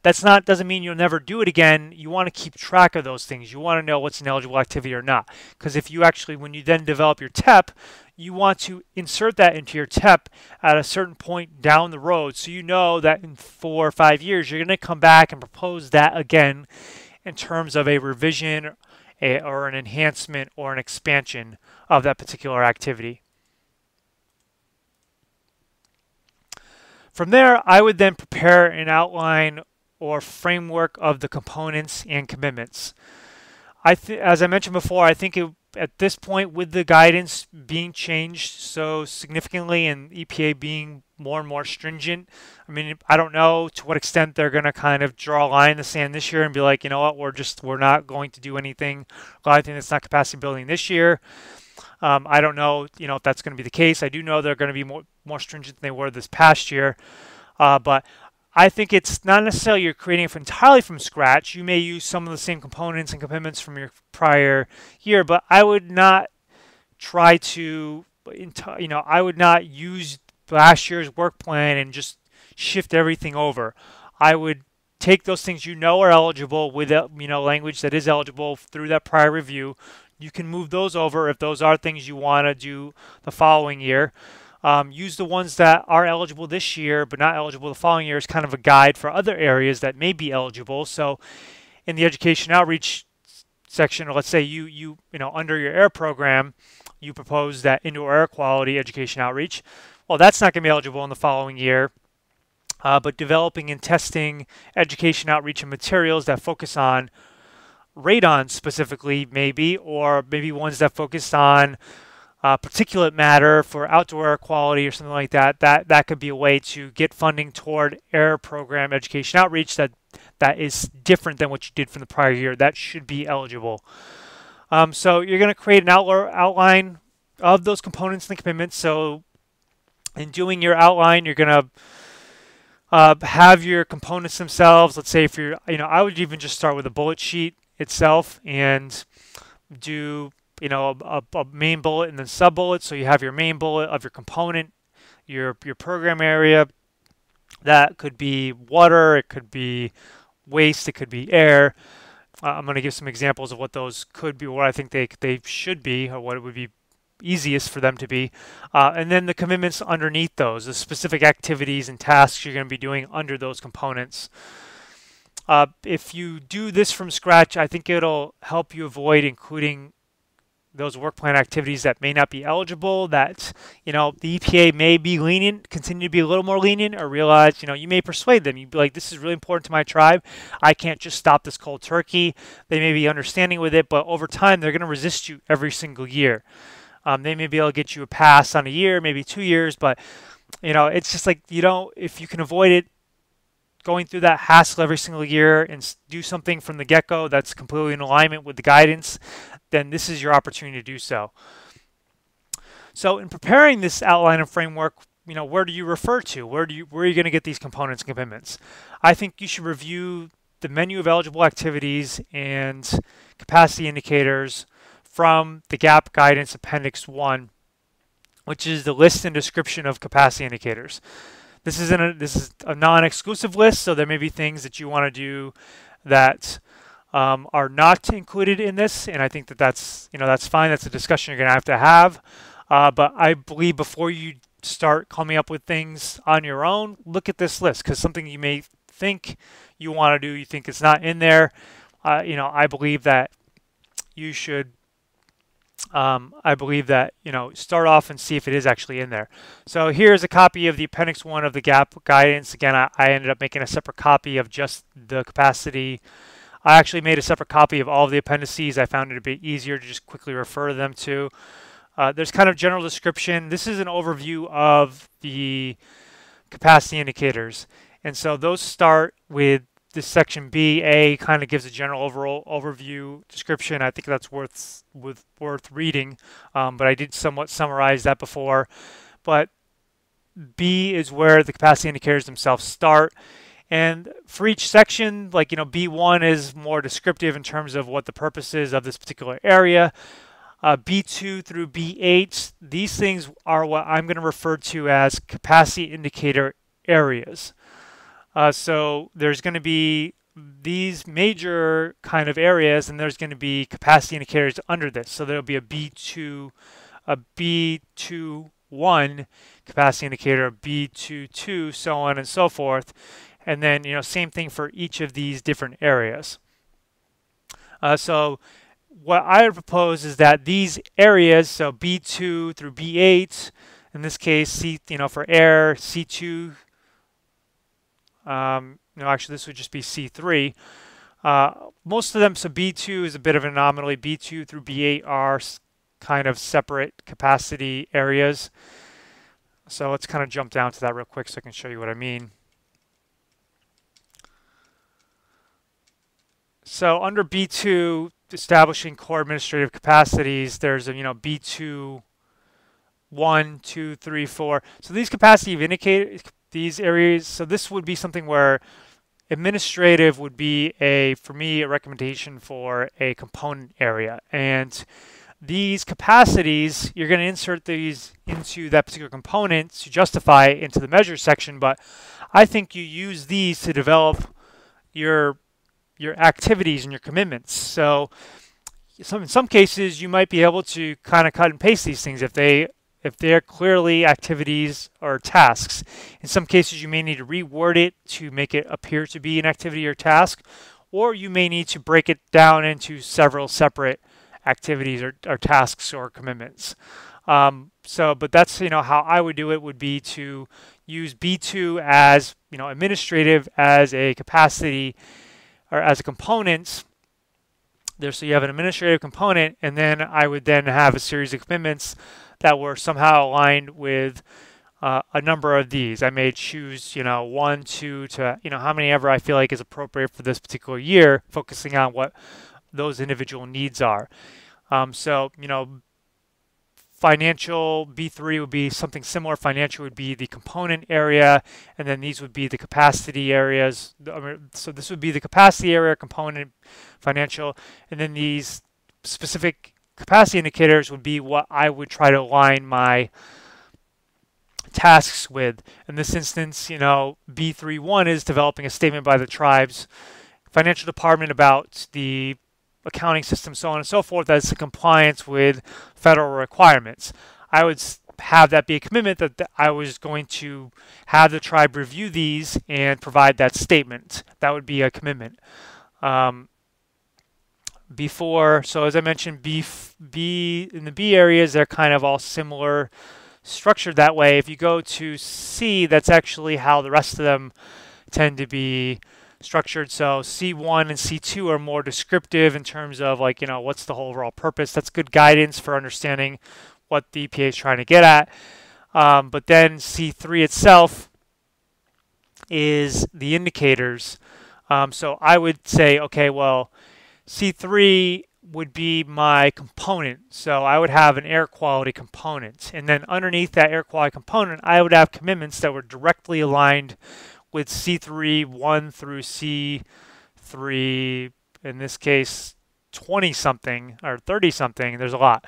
Doesn't mean you'll never do it again. You want to keep track of those things. You want to know what's an eligible activity or not. Because if you actually, when you then develop your TEP, you want to insert that into your TEP at a certain point down the road, so you know that in 4 or 5 years you're going to come back and propose that again in terms of a revision, or an enhancement or an expansion of that particular activity. From there, I would then prepare an outline or framework of the components and commitments. As I mentioned before, I think at this point, with the guidance being changed so significantly and EPA being more and more stringent, I mean, I don't know to what extent they're going to kind of draw a line in the sand this year and be like, you know what, we're not going to do anything that's not capacity building this year. I don't know, if that's going to be the case. I do know they're going to be more stringent than they were this past year, but I think it's not necessarily you're creating it entirely from scratch. You may use some of the same components and commitments from your prior year, but I would not try to, I would not use last year's work plan and just shift everything over. I would take those things are eligible with language that is eligible through that prior review. You can move those over if those are things you want to do the following year. Use the ones that are eligible this year but not eligible the following year as kind of a guide for other areas that may be eligible. So in the education outreach section, or let's say you under your air program, you propose that indoor air quality education outreach. Well, that's not going to be eligible in the following year. But developing and testing education outreach and materials that focus on radon specifically, or maybe ones that focus on particulate matter for outdoor air quality or something like that. That could be a way to get funding toward air program education outreach that is different than what you did from the prior year. That should be eligible. So you're going to create an outline of those components and commitments. So in doing your outline, you're going to have your components themselves. Let's say if you're, I would even just start with a bullet sheet itself and do, a main bullet and then sub bullets. So you have your main bullet of your component, your program area. That could be water, it could be waste, it could be air. I'm going to give some examples of what those could be, what I think they should be, or what it would be easiest for them to be. And then the commitments underneath those, the specific activities and tasks you're going to be doing under those components. If you do this from scratch, I think it'll help you avoid including those work plan activities that may not be eligible, that, the EPA may be lenient, continue to be a little more lenient, or realize, you may persuade them. You'd be like, this is really important to my tribe. I can't just stop this cold turkey. They may be understanding with it, but over time, they're going to resist you every single year. They may be able to get you a pass on a year, maybe 2 years, but, it's just like, if you can avoid it, going through that hassle every single year and do something from the get-go that's completely in alignment with the guidance, then this is your opportunity to do so. So in preparing this outline and framework, where do you refer to? Where are you going to get these components and commitments? I think you should review the menu of eligible activities and capacity indicators from the GAP Guidance Appendix 1, which is the list and description of capacity indicators. This is a non-exclusive list, so there may be things that you want to do that are not included in this, and I think that's fine. That's a discussion you're going to have. But I believe before you start coming up with things on your own, look at this list, because something you may think you want to do, you think it's not in there. I believe that you should. Start off and see if it is actually in there. So here's a copy of the Appendix 1 of the GAP guidance. Again, I ended up making a separate copy of just the capacity. I actually made a separate copy of all of the appendices. I found it a bit easier to just quickly refer them to. There's kind of general description. This is an overview of the capacity indicators. And so those start with this section B. A kind of gives a general overall overview description. I think that's worth reading, but I did somewhat summarize that before. But B is where the capacity indicators themselves start, And for each section, like, B1 is more descriptive in terms of what the purpose is of this particular area. B2 through B8, these things are what I'm going to refer to as capacity indicator areas. So there's going to be these major kind of areas, and there's going to be capacity indicators under this. So there'll be a B2, a B21 capacity indicator, a B22, so on and so forth. And then, same thing for each of these different areas. So what I would propose is that these areas, so B2 through B8, in this case, C, for air, C2, no, actually this would just be C3. Most of them, so B2 is a bit of an anomaly. B2 through B8 are kind of separate capacity areas. So let's kind of jump down to that real quick so I can show you what I mean. So under B2, establishing core administrative capacities, there's a, B2, 1, 2, 3, 4. So these capacity indicators, these areas, so this would be something where administrative would be for me, a recommendation for a component area. And these capacities, you're going to insert these into that particular component to justify it into the measure section, but I think you use these to develop your activities and your commitments. So in some cases, you might be able to kind of cut and paste these things if they're clearly activities or tasks. In some cases, you may need to reword it to make it appear to be an activity or task, or you may need to break it down into several separate activities or tasks or commitments. But that's, how I would do it would be to use B2 as, administrative as a capacity or as a component there. So you have an administrative component, and then I would then have a series of commitments that were somehow aligned with a number of these. I may choose, 1, 2 to, how many ever I feel like is appropriate for this particular year, focusing on what those individual needs are. Financial B3 would be something similar. Financial would be the component area, and then these would be the capacity areas. So this would be the capacity area, component, financial, and then these specific capacity indicators would be what I would try to align my tasks with. In this instance, B3.1 is developing a statement by the tribe's financial department about the accounting system, so on and so forth, as to compliance with federal requirements. I would have that be a commitment that I was going to have the tribe review these and provide that statement. That would be a commitment. So as I mentioned, in the B areas, they're kind of all similar, structured that way. If you go to C, that's actually how the rest of them tend to be structured. So C1 and C2 are more descriptive in terms of what's the whole overall purpose. That's good guidance for understanding what the EPA is trying to get at. But then C3 itself is the indicators. So I would say, okay, well, C3 would be my component. So I would have an air quality component. And then underneath that air quality component, I would have commitments that were directly aligned with C3, 1 through C3, in this case, 20-something or 30-something. There's a lot.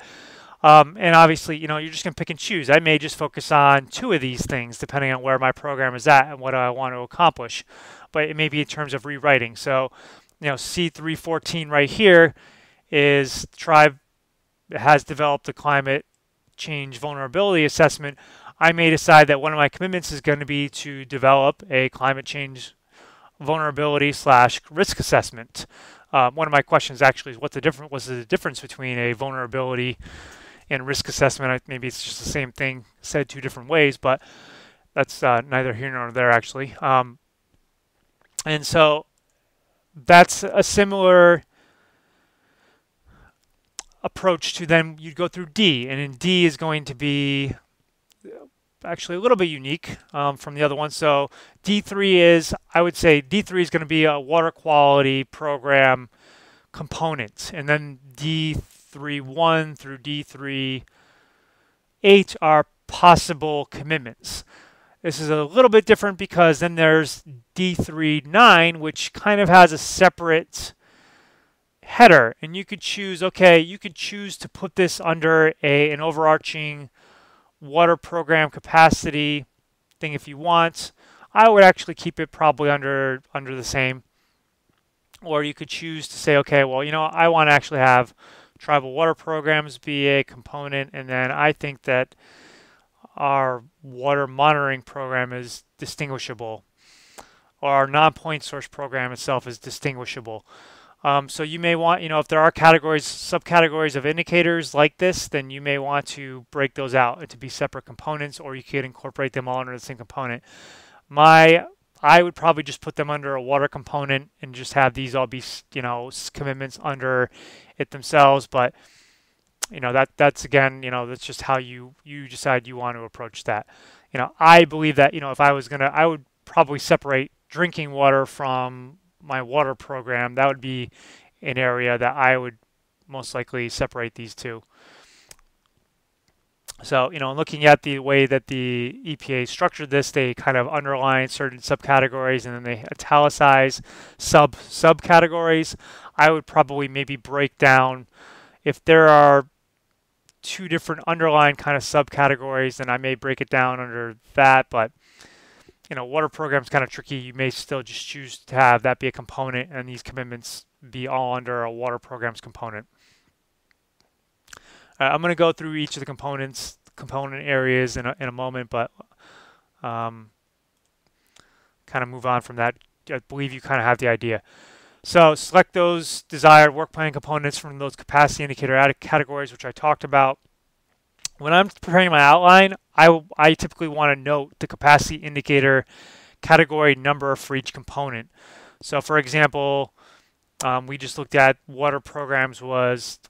And obviously, you're just going to pick and choose. I may just focus on 2 of these things, depending on where my program is at and what I want to accomplish. But it may be in terms of rewriting. So, C314 right here is tribe has developed a climate change vulnerability assessment. I may decide that one of my commitments is going to be to develop a climate change vulnerability / risk assessment. One of my questions actually is what's the difference between a vulnerability and risk assessment? Maybe it's just the same thing said 2 different ways, but that's neither here nor there actually. And so that's a similar approach to then you'd go through D, and in D is going to be actually a little bit unique from the other one. So I would say D3 is going to be a water quality program component, and then D3.1 through D3.8 are possible commitments. This is a little bit different because then there's D3.9, which kind of has a separate header, and you could choose, okay, you could choose to put this under an overarching water program capacity thing if you want. I would actually keep it probably under the same. Or you could choose to say, okay, well, I want to actually have tribal water programs be a component, and then I think that our water monitoring program is distinguishable, or our non-point source program itself is distinguishable. So you may want, if there are categories, subcategories of indicators like this, then you may want to break those out to be separate components, or you could incorporate them all under the same component. I would probably just put them under a water component and just have these all be, commitments under it themselves. But, that's again, that's just how you decide you want to approach that. I believe that, if I was I would probably separate drinking water from my water program. That would be an area that I would most likely separate these two. So, looking at the way that the EPA structured this, they kind of underline certain subcategories and then they italicize subcategories. I would probably maybe break down, if there are two different underlined kind of subcategories, then I may break it down under that. But, water program's kind of tricky. You may still just choose to have that be a component and these commitments be all under a water program's component. I'm going to go through each of the component areas in a moment, but kind of move on from that. I believe you kind of have the idea. So select those desired work plan components from those capacity indicator categories, which I talked about. When I'm preparing my outline, I typically want to note the capacity indicator category number for each component. So for example, we just looked at water programs was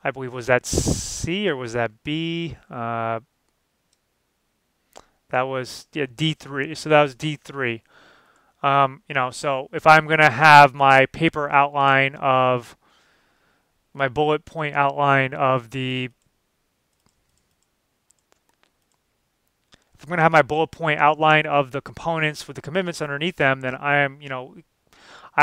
I believe, was that C or was that B? That was D3. So that was D3. So if I'm going to have my paper outline of my bullet point outline of the, if I'm going to have my bullet point outline of the components with the commitments underneath them, then I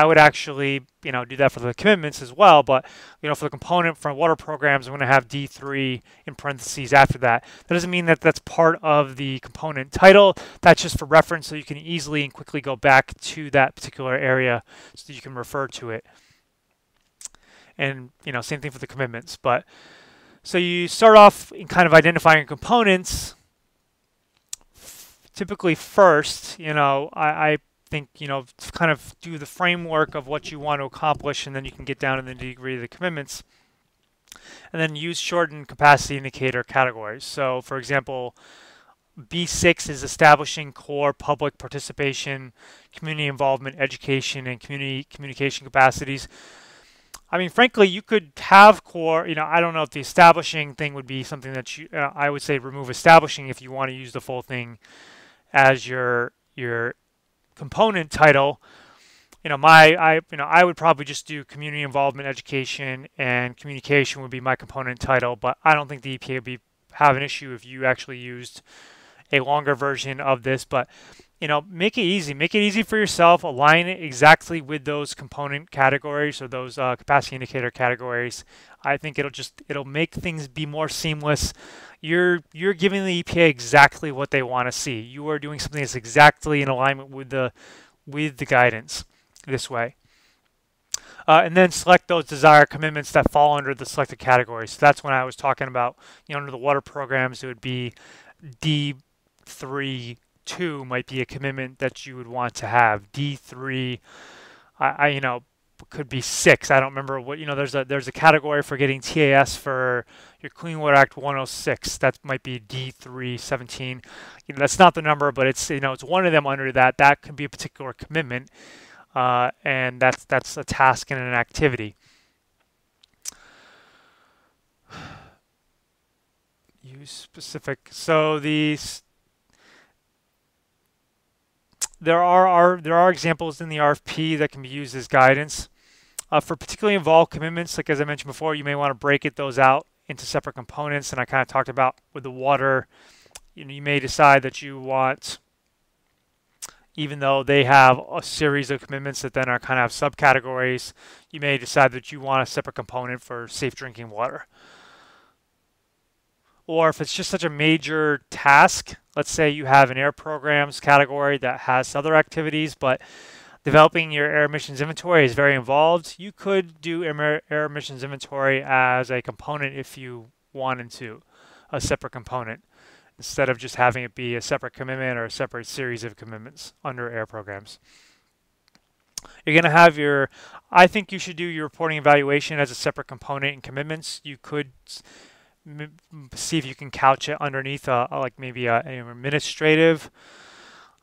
would actually, do that for the commitments as well. But, for the component for water programs, I'm going to have D3 in parentheses after that. That doesn't mean that that's part of the component title. That's just for reference so you can easily and quickly go back to that particular area so that you can refer to it. And, same thing for the commitments. But so you start off in kind of identifying components. Typically first, I think, kind of do the framework of what you want to accomplish, and then you can get down to the degree of the commitments. And then use shortened capacity indicator categories. So for example, B6 is establishing core public participation, community involvement, education, and community communication capacities. I mean, frankly, you could have core, I don't know if the establishing thing would be something that I would say remove establishing if you want to use the full thing as your component title. I would probably just do community involvement, education, and communication would be my component title, but I don't think the EPA would have an issue if you actually used a longer version of this. But make it easy for yourself, align it exactly with those component categories or those capacity indicator categories. I think it'll make things be more seamless. You're giving the EPA exactly what they want to see. You are doing something that's exactly in alignment with the guidance this way. And then select those desired commitments that fall under the selected categories. So that's when I was talking about, under the water programs, it would be D3.2 might be a commitment that you would want to have. D3, could be 6. I don't remember what, there's a category for getting TAS for your Clean Water Act 106. That might be D317. That's not the number, but it's, it's one of them under that. That could be a particular commitment. And that's a task and an activity. Use specific. So there are examples in the RFP that can be used as guidance. For particularly involved commitments, like as I mentioned before, you may want to break those out into separate components. And I kind of talked about with the water you may decide that you want, even though they have a series of commitments that then are kind of subcategories, you may decide that you want a separate component for safe drinking water. Or if it's just such a major task, let's say you have an air programs category that has other activities, but developing your air emissions inventory is very involved, you could do air emissions inventory as a component if you wanted to, a separate component, instead of just having it be a separate commitment or a separate series of commitments under air programs. You're going to have I think you should do your reporting evaluation as a separate component in commitments. You could see if you can couch it underneath like maybe an administrative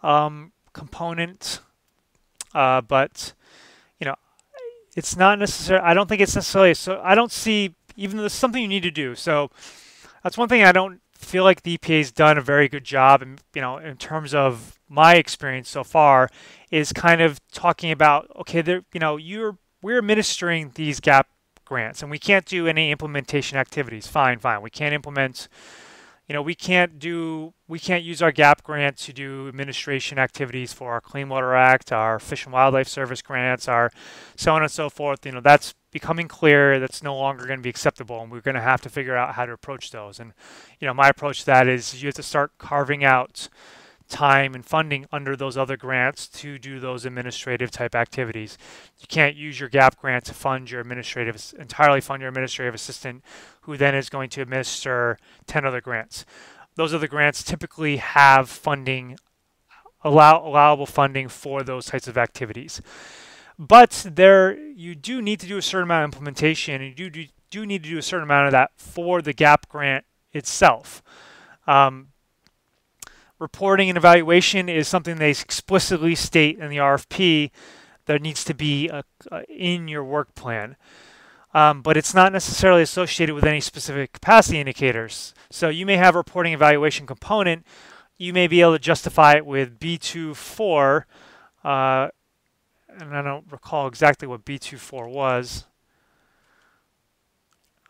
component, but it's not necessarily. I don't think it's necessarily. So I don't see, even though it's something you need to do. So that's one thing I don't feel like the EPA has done a very good job, and in terms of my experience so far, is kind of talking about, okay, we're administering these gap grants, and we can't do any implementation activities. Fine. We can't implement. We can't use our gap grant to do administration activities for our Clean Water Act, our Fish and Wildlife Service grants, our so on and so forth. That's becoming clear. That's no longer going to be acceptable, and we're going to have to figure out how to approach those. And my approach to that is you have to start carving out time and funding under those other grants to do those administrative type activities. You can't use your gap grant to entirely fund your administrative assistant, who then is going to administer 10 other grants. Those other grants typically have funding, allowable funding for those types of activities. But you do need to do a certain amount of implementation, and you do need to do a certain amount of that for the gap grant itself. Reporting and evaluation is something they explicitly state in the RFP that needs to be in your work plan. But it's not necessarily associated with any specific capacity indicators. So you may have a reporting evaluation component. You may be able to justify it with B24, and I don't recall exactly what B24 was.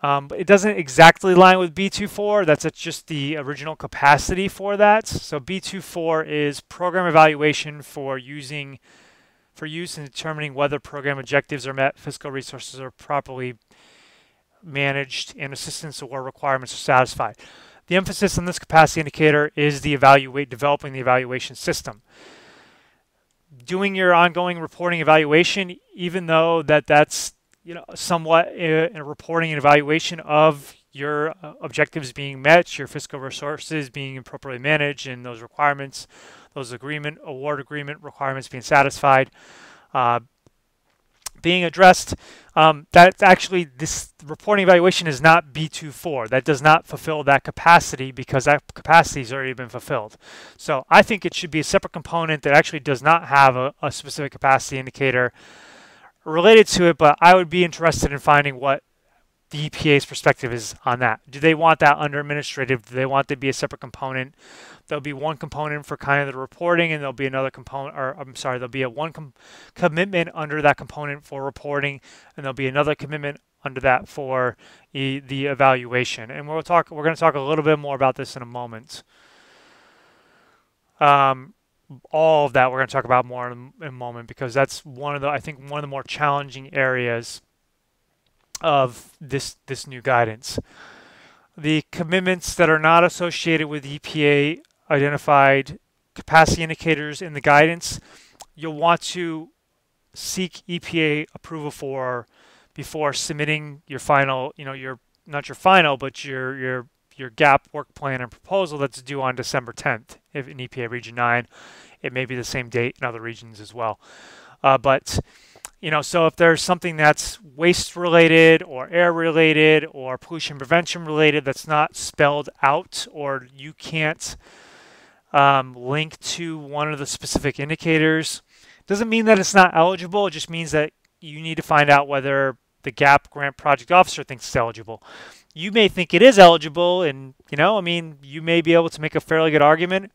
But it doesn't exactly line with B24. That's just the original capacity for that. So B24 is program evaluation for use in determining whether program objectives are met, fiscal resources are properly managed, and assistance or requirements are satisfied. The emphasis on this capacity indicator is developing the evaluation system. Doing your ongoing reporting evaluation, even though that's somewhat a reporting and evaluation of your objectives being met, your fiscal resources being appropriately managed, and those requirements, those award agreement requirements being satisfied, being addressed. That actually, this reporting evaluation is not B24. That does not fulfill that capacity, because that capacity has already been fulfilled. So I think it should be a separate component that actually does not have a specific capacity indicator related to it, but I would be interested in finding what the EPA's perspective is on that. Do they want that under administrative? Do they want to be a separate component? There'll be one component for kind of the reporting, and there'll be another component, there'll be one commitment under that component for reporting, and there'll be another commitment under that for the evaluation. And we're going to talk a little bit more about this in a moment. All of that we're going to talk about more in a moment, because that's one of the more challenging areas of this new guidance. The commitments that are not associated with EPA identified capacity indicators in the guidance, you'll want to seek EPA approval for before submitting your final, not your final, but your gap work plan and proposal that's due on December 10th. If in EPA Region 9, it may be the same date in other regions as well. So if there's something that's waste related or air related or pollution prevention related that's not spelled out, or you can't link to one of the specific indicators, doesn't mean that it's not eligible. It just means that you need to find out whether the gap grant project officer thinks it's eligible. You may think it is eligible, and you may be able to make a fairly good argument.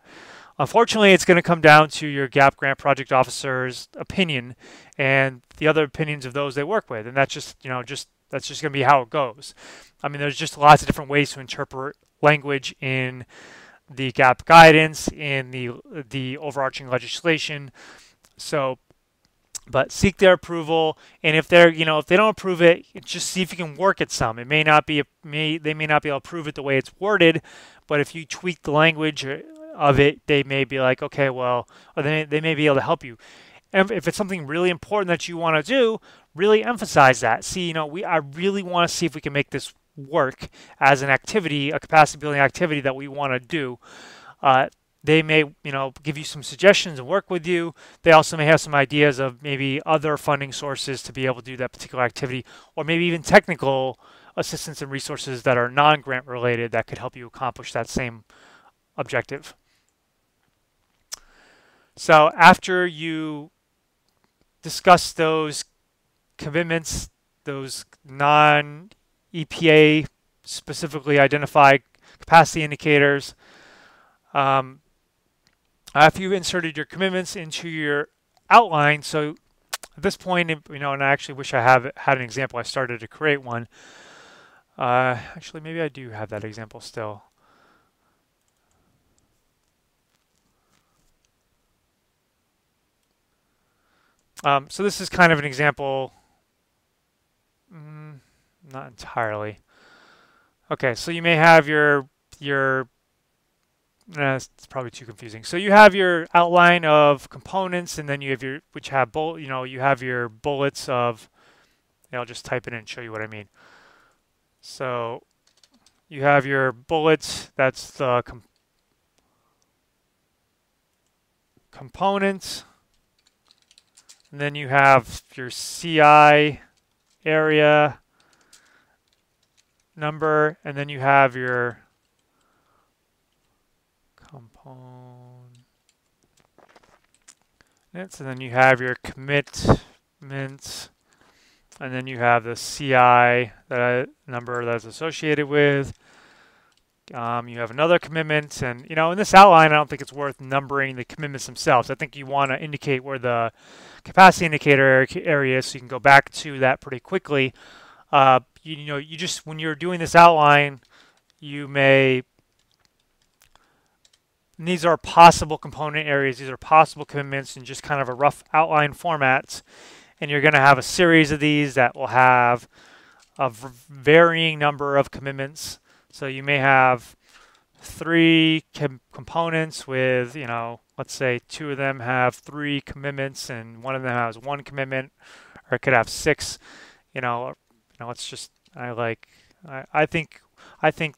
Unfortunately, it's going to come down to your gap grant project officer's opinion and the other opinions of those they work with, and that's just that's just going to be how it goes. There's just lots of different ways to interpret language in the GAP guidance in the overarching legislation. So, but seek their approval, and if they're, if they don't approve it, just see if you can work at some. It may not be they may not be able to approve it the way it's worded, but if you tweak the language of it, they may be like, okay, well, or they may be able to help you. And if it's something really important that you want to do, really emphasize that. See, I really want to see if we can make this work as an activity, a capacity building activity that we want to do. They may, give you some suggestions and work with you. They also may have some ideas of maybe other funding sources to be able to do that particular activity, or maybe even technical assistance and resources that are non-grant related that could help you accomplish that same objective. So after you discuss those commitments, those non-EPA specifically identified capacity indicators, after you've inserted your commitments into your outline, so at this point, and I actually wish I had an example. I started to create one. Actually, maybe I do have that example still. So this is kind of an example. Not entirely. Okay, so you may have your it's probably too confusing. So you have your outline of components, and then you have you have your bullets of. I'll just type it in and show you what I mean. So you have your bullets. That's the components, and then you have your CI area number, and then you have your components, and then you have your commitments, and then you have the CI number that's associated with. You have another commitment, and in this outline, I don't think it's worth numbering the commitments themselves. I think you want to indicate where the capacity indicator area is, so you can go back to that pretty quickly. You just, when you're doing this outline, these are possible component areas, these are possible commitments in just kind of a rough outline format, and you're going to have a series of these that will have a varying number of commitments. So you may have 3 components with, let's say 2 of them have 3 commitments and 1 of them has 1 commitment, or it could have 6. It's just, I think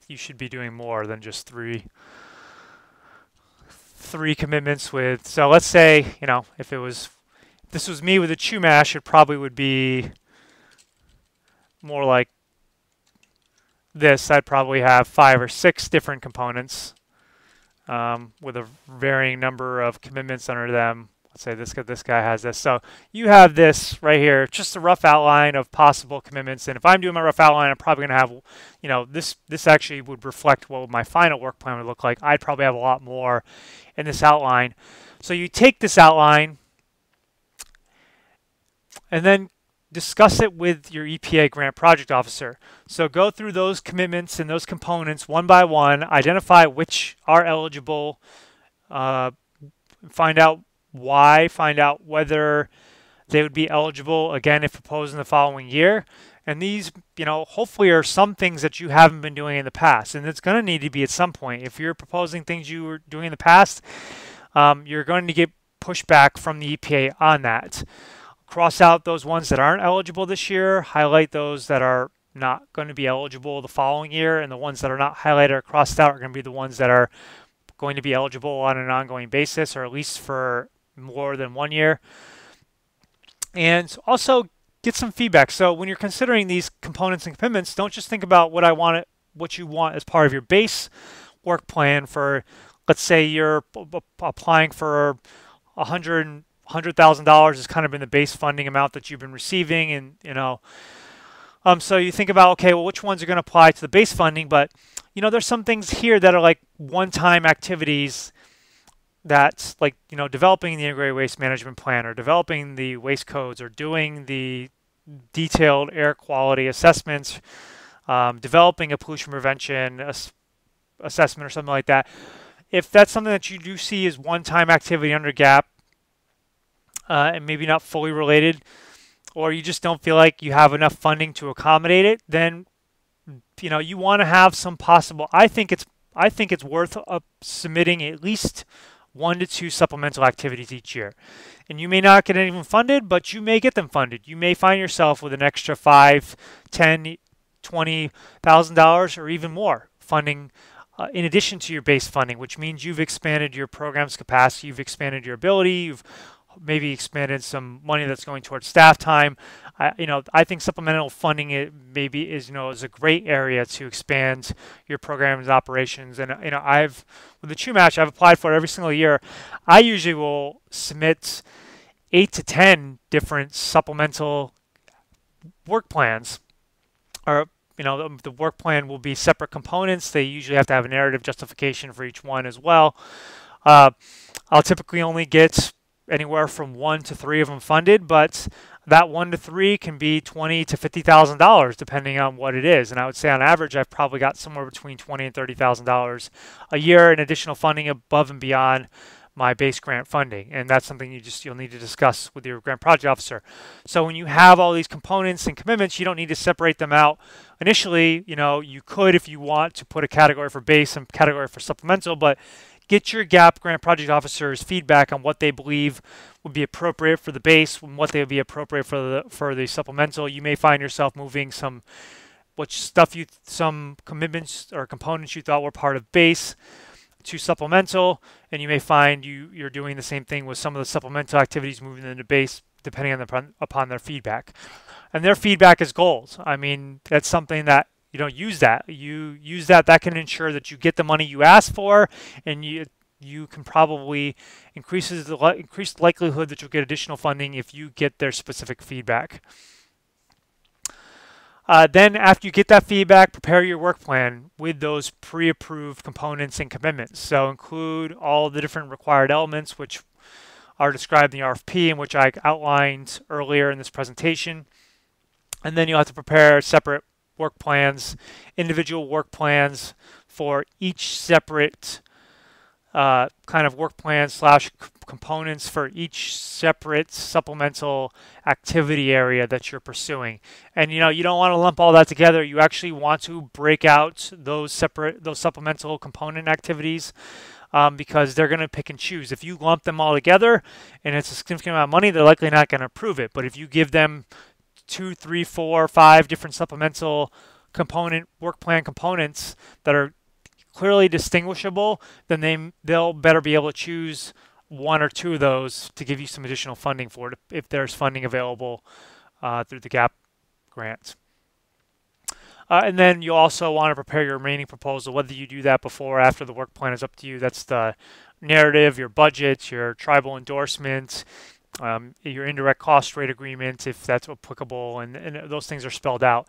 you should be doing more than just 3 commitments with. So let's say, if this was me with a Chumash, it probably would be more like this. I'd probably have 5 or 6 different components with a varying number of commitments under them. Let's say this guy has this. So you have this right here, just a rough outline of possible commitments. And if I'm doing my rough outline, I'm probably going to have, this actually would reflect what my final work plan would look like. I'd probably have a lot more in this outline. So you take this outline and then discuss it with your EPA grant project officer. So go through those commitments and those components one by one, identify which are eligible, find out why, find out whether they would be eligible, again, if proposed in the following year. And these, hopefully are some things that you haven't been doing in the past. And it's going to need to be at some point. If you're proposing things you were doing in the past, you're going to get pushback from the EPA on that. Cross out those ones that aren't eligible this year, highlight those that are not going to be eligible the following year, and the ones that are not highlighted or crossed out are going to be the ones that are going to be eligible on an ongoing basis, or at least for more than 1 year. And also get some feedback. So when you're considering these components and commitments, don't just think about what you want as part of your base work plan for, let's say you're applying for $100,000 has kind of been the base funding amount that you've been receiving, and so you think about, okay, well, which ones are going to apply to the base funding? But there's some things here that are like one-time activities. That's like developing the integrated waste management plan, or developing the waste codes, or doing the detailed air quality assessments, developing a pollution prevention assessment or something like that. If that's something that you do see as one-time activity under gap, and maybe not fully related, or you just don't feel like you have enough funding to accommodate it, then you want to have some possible. I think it's worth submitting at least 1 to 2 supplemental activities each year. And you may not get any of them funded, but you may get them funded. You may find yourself with an extra $5, $10, $20,000 or even more funding in addition to your base funding, which means you've expanded your program's capacity, you've expanded your ability, you've maybe expanded some money that's going towards staff time. I think supplemental funding maybe is a great area to expand your program's operations. And I've with the True Match, I've applied for it every single year. I usually will submit 8 to 10 different supplemental work plans, or the work plan will be separate components. They usually have to have a narrative justification for each one as well. I'll typically only get anywhere from 1 to 3 of them funded, but that 1 to 3 can be $20,000 to $50,000 depending on what it is. And I would say on average, I've probably got somewhere between $20,000 and $30,000 a year in additional funding above and beyond my base grant funding. And that's something you'll need to discuss with your grant project officer. So when you have all these components and commitments, you don't need to separate them out initially. You could, if you want, to put a category for base and category for supplemental, but get your GAP grant project officer's feedback on what they believe would be appropriate for the base and what they would be appropriate for the supplemental. You may find yourself moving some commitments or components you thought were part of base to supplemental, and you may find you're doing the same thing with some of the supplemental activities moving into base depending upon their feedback. And their feedback is gold. I mean, that's something that use that. You use that can ensure that you get the money you ask for, and you can probably increase the likelihood that you'll get additional funding if you get their specific feedback. Then after you get that feedback, prepare your work plan with those pre-approved components and commitments. So include all the different required elements which are described in the RFP and which I outlined earlier in this presentation. And then you'll have to prepare separate work plans, individual work plans for each separate kind of work plan / components for each separate supplemental activity area that you're pursuing. And you don't want to lump all that together. You actually want to break out those supplemental component activities because they're going to pick and choose. If you lump them all together and it's a significant amount of money, they're likely not going to approve it. But if you give them 2, 3, 4, 5 different supplemental work plan components that are clearly distinguishable, then they'll better be able to choose 1 or 2 of those to give you some additional funding for it if there's funding available through the GAP grant. And then you also want to prepare your remaining proposal. Whether you do that before or after the work plan is up to you. That's the narrative, your budget, your tribal endorsement, your indirect cost rate agreement, if that's applicable, and those things are spelled out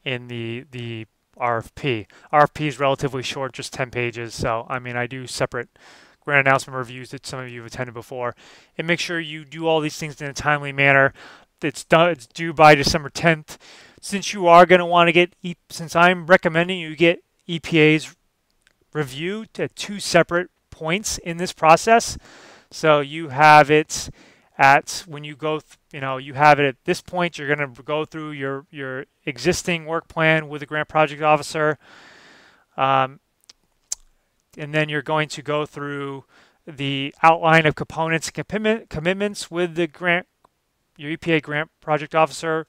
in the RFP. RFP is relatively short, just 10 pages. So, I do separate grant announcement reviews that some of you have attended before. And make sure you do all these things in a timely manner. It's due by December 10th. Since you are going to want to get, since I'm recommending you get EPA's review at 2 separate points in this process. So you have it when you go, you have it at this point. You're going to go through your existing work plan with the grant project officer, and then you're going to go through the outline of components and commitments with your EPA grant project officer.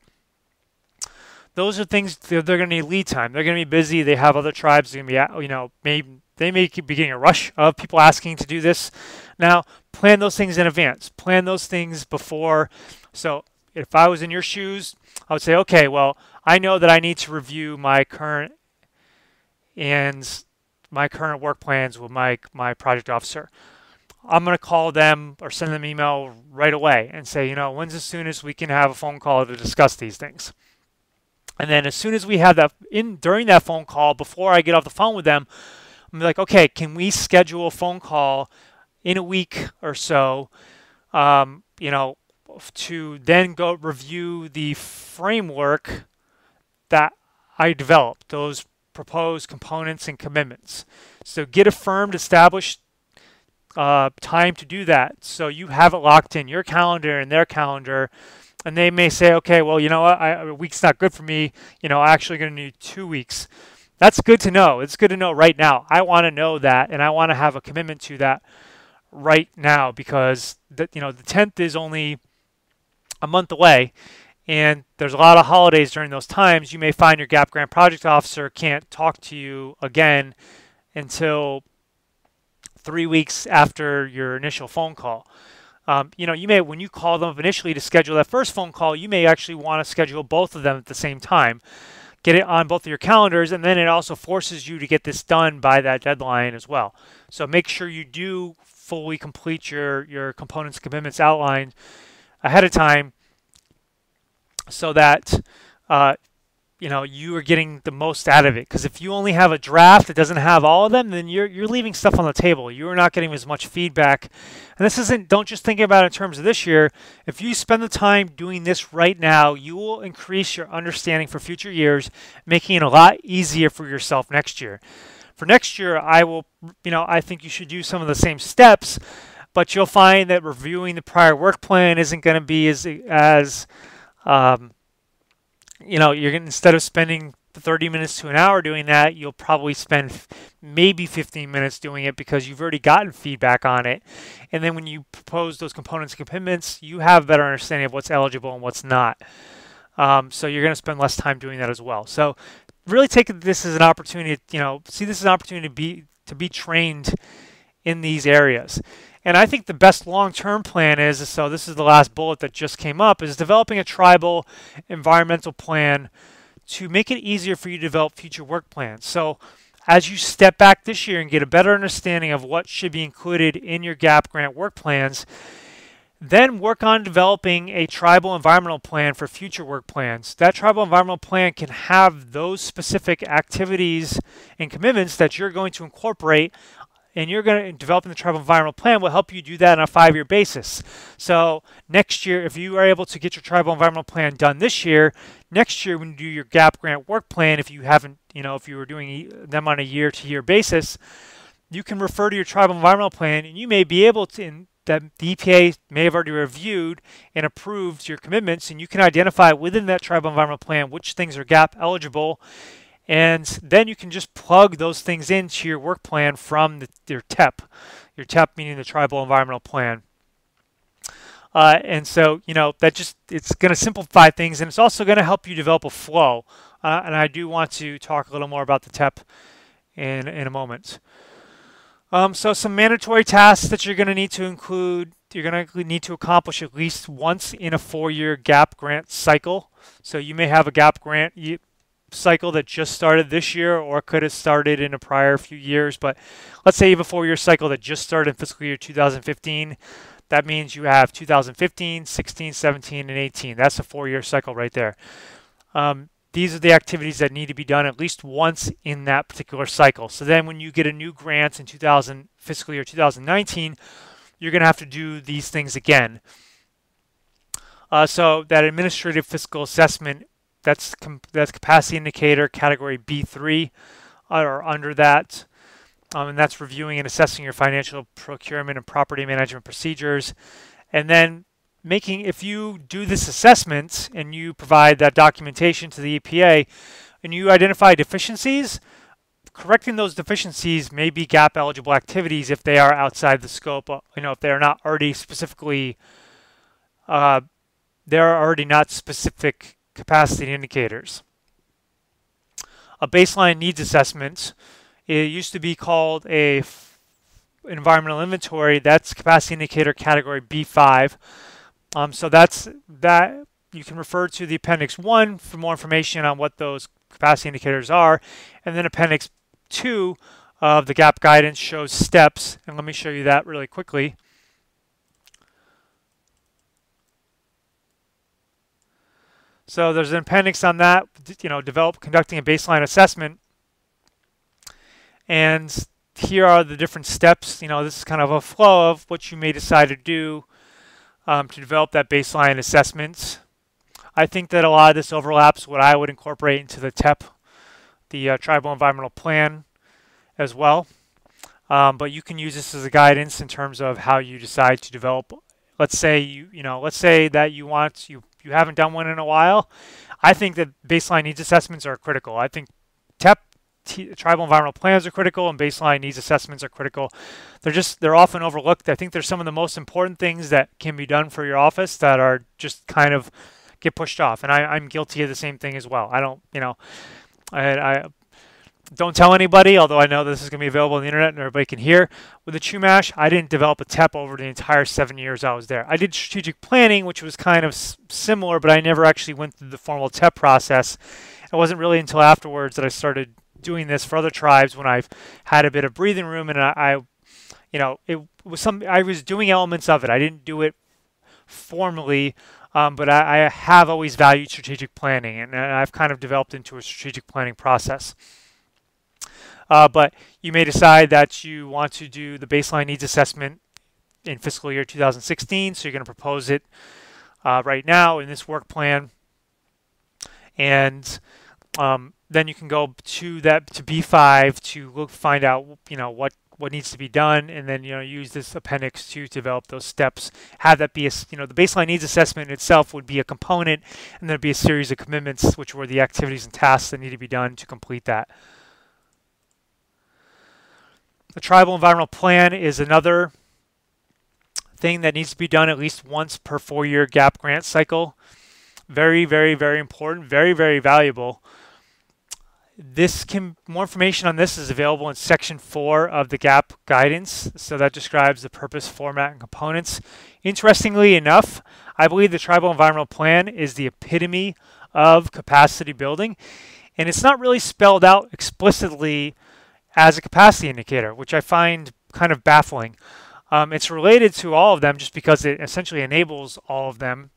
Those are things they're going to need lead time. They're going to be busy. They have other tribes. They're going to be, they may be getting a rush of people asking to do this. Now, plan those things in advance. Plan those things before. So if I was in your shoes, I would say, okay, well, I know that I need to review my current work plans with my project officer. I'm going to call them or send them an email right away and say, when's as soon as we can have a phone call to discuss these things. And then as soon as we have that during that phone call, before I get off the phone with them, I'm like, okay, can we schedule a phone call in a week or so, to then go review the framework that I developed, those proposed components and commitments. So get a firm to establish time to do that. So you have it locked in your calendar and their calendar, and they may say, okay, well, you know what, a week's not good for me. I'm actually going to need 2 weeks. That's good to know. It's good to know right now. I want to know that, and I want to have a commitment to that right now, because the 10th is only a month away, and there's a lot of holidays during those times. You may find your gap grant project officer can't talk to you again until 3 weeks after your initial phone call. You may, when you call them up initially to schedule that first phone call, you may actually want to schedule both of them at the same time. Get it on both of your calendars, and then it also forces you to get this done by that deadline as well. So make sure you do fully complete your components commitments outlined ahead of time, so that you are getting the most out of it. Because if you only have a draft that doesn't have all of them, then you're leaving stuff on the table. You are not getting as much feedback. And this isn't, don't just think about it in terms of this year. If you spend the time doing this right now, you will increase your understanding for future years, making it a lot easier for yourself next year. For next year, I think you should do some of the same steps, but you'll find that reviewing the prior work plan isn't going to be as you're going, instead of spending 30 minutes to an hour doing that, you'll probably spend maybe 15 minutes doing it, because you've already gotten feedback on it. And then when you propose those components and commitments, you have a better understanding of what's eligible and what's not. So you're going to spend less time doing that as well. So really take this as an opportunity, see this as an opportunity to be trained in these areas. And I think the best long-term plan is, so this is the last bullet that just came up, is developing a tribal environmental plan to make it easier for you to develop future work plans. So as you step back this year and get a better understanding of what should be included in your GAP grant work plans, then work on developing a tribal environmental plan for future work plans. That tribal environmental plan can have those specific activities and commitments that you're going to incorporate, and you're going to develop the tribal environmental plan will help you do that on a 5-year basis. So next year, if you are able to get your tribal environmental plan done this year, next year when you do your GAP grant work plan, if you haven't, if you were doing them on a year-to-year basis, you can refer to your tribal environmental plan, and you may be able to, that the EPA may have already reviewed and approved your commitments, and you can identify within that tribal environmental plan which things are GAP eligible. And then you can just plug those things into your work plan from your TEP. Your TEP meaning the Tribal Environmental Plan. And so, it's going to simplify things, and it's also going to help you develop a flow. And I do want to talk a little more about the TEP in a moment. So some mandatory tasks that you're going to need to include, you're going to need to accomplish at least once in a 4-year GAP grant cycle. So you may have a GAP grant cycle that just started this year, or could have started in a prior few years, but let's say you have a 4-year cycle that just started in fiscal year 2015. That means you have 2015, 16, 17, and 18. That's a 4-year cycle right there. These are the activities that need to be done at least once in that particular cycle. So then when you get a new grant in fiscal year 2019, you're going to have to do these things again. So that administrative fiscal assessment, that's capacity indicator category B3 or under that, and that's reviewing and assessing your financial procurement and property management procedures. And then if you do this assessment and you provide that documentation to the EPA and you identify deficiencies, correcting those deficiencies may be GAP eligible activities if they are outside the scope, if they're not already specifically, they're already not specific capacity indicators. A baseline needs assessment, it used to be called a environmental inventory. That's capacity indicator category B5. So that you can refer to the Appendix 1 for more information on what those capacity indicators are. And then Appendix 2 of the GAP guidance shows steps. And let me show you that really quickly. So there's an appendix on that, conducting a baseline assessment. And here are the different steps. This is kind of a flow of what you may decide to do to develop that baseline assessment. I think that a lot of this overlaps what I would incorporate into the TEP, the Tribal Environmental Plan, as well. but you can use this as a guidance in terms of how you decide to develop. Let's say let's say that you haven't done one in a while. I think that baseline needs assessments are critical. I think tribal environmental plans are critical, and baseline needs assessments are critical. They're often overlooked. I think they're some of the most important things that can be done for your office that are just kind of get pushed off. And I'm guilty of the same thing as well. I don't, I don't tell anybody, although I know this is going to be available on the internet and everybody can hear. With the Chumash, I didn't develop a TEP over the entire 7 years I was there. I did strategic planning, which was kind of similar, but I never actually went through the formal TEP process. It wasn't really until afterwards that I started doing this for other tribes when I've had a bit of breathing room, and it was I was doing elements of it. I didn't do it formally, but I have always valued strategic planning, and I've kind of developed into a strategic planning process. But you may decide that you want to do the baseline needs assessment in fiscal year 2016, so you're going to propose it right now in this work plan, and then you can go to B5 to find out what needs to be done, and then use this appendix to develop those steps. Have that be the baseline needs assessment itself would be a component, and there'd be a series of commitments, which were the activities and tasks that need to be done to complete that. The tribal environmental plan is another thing that needs to be done at least once per 4-year GAP grant cycle. Very, very, very important. Very, very valuable. More information on this is available in section 4 of the GAP guidance. So that describes the purpose, format, and components. Interestingly enough, I believe the tribal environmental plan is the epitome of capacity building, and it's not really spelled out explicitly as a capacity indicator, which I find kind of baffling. It's related to all of them just because it essentially enables all of them,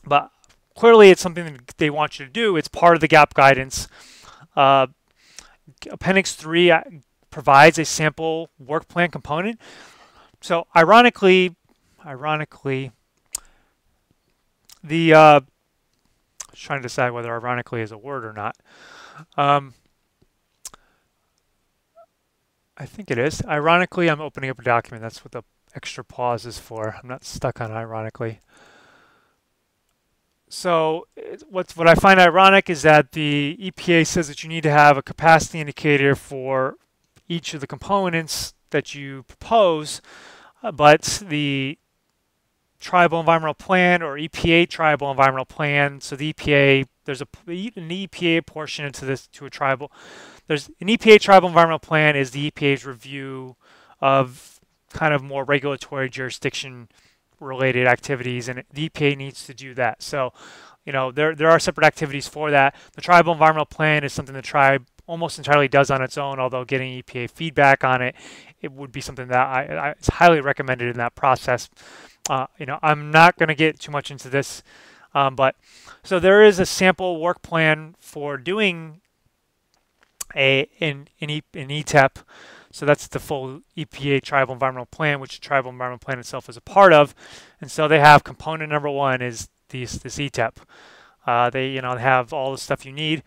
but clearly it's something that they want you to do. It's part of the GAP guidance. Appendix 3 provides a sample work plan component. So ironically, the trying to decide whether ironically is a word or not. I think it is. Ironically, I'm opening up a document. That's what the extra pause is for. I'm not stuck on ironically. So what I find ironic is that the EPA says that you need to have a capacity indicator for each of the components that you propose, but the tribal environmental plan or EPA tribal environmental plan, so the EPA, there's an EPA portion to a tribal. There's an EPA tribal environmental plan is the EPA's review of kind of more regulatory jurisdiction related activities, and the EPA needs to do that. So, there are separate activities for that. The tribal environmental plan is something the tribe almost entirely does on its own, although getting EPA feedback on it, it would be something that it's highly recommended in that process. I'm not going to get too much into this, but so there is a sample work plan for doing an ETEP. So that's the full EPA tribal environmental plan, which the tribal environmental plan itself is a part of. And so they have component number 1 is this ETEP. They have all the stuff you need.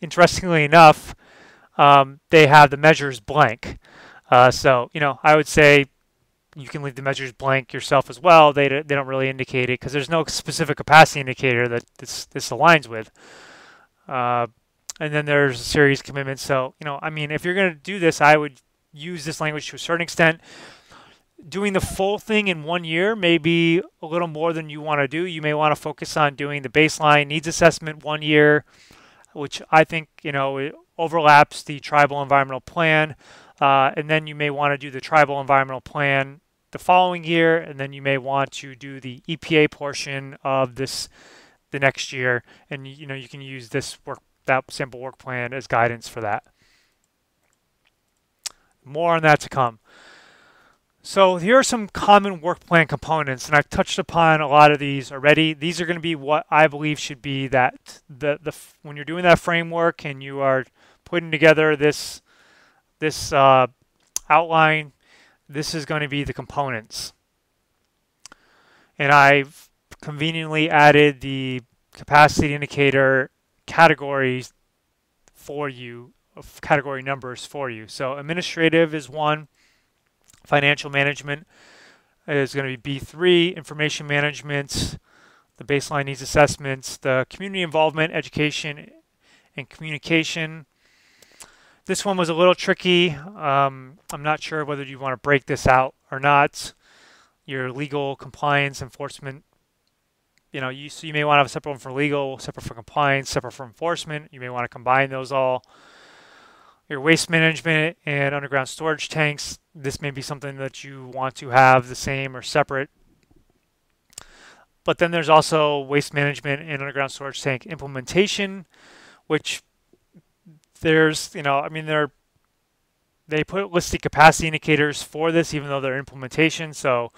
Interestingly enough, they have the measures blank. So I would say you can leave the measures blank yourself as well. They don't really indicate it because there's no specific capacity indicator that this aligns with. And then there's a series of commitments. So, if you're going to do this, I would use this language to a certain extent. Doing the full thing in 1 year may be a little more than you want to do. You may want to focus on doing the baseline needs assessment 1 year, which I think, it overlaps the tribal environmental plan. And then you may want to do the tribal environmental plan the following year, and then you may want to do the EPA portion of this the next year. And, you can use that sample work plan as guidance for that. More on that to come. So here are some common work plan components, and I've touched upon a lot of these already. These are going to be what I believe should be that when you're doing that framework and you are putting together this outline, this is going to be the components. And I've conveniently added the capacity indicator categories for you category numbers for you. So administrative is 1, financial management is going to be B3, information management, the baseline needs assessments, the community involvement, education, and communication. This one was a little tricky. I'm not sure whether you want to break this out or not. Your legal, compliance, enforcement, so you may want to have a separate one for legal, separate for compliance, separate for enforcement. You may want to combine those all. Your waste management and underground storage tanks, this may be something that you want to have the same or separate. But then there's also waste management and underground storage tank implementation, which there's, they put listed capacity indicators for this, even though they're implementation. So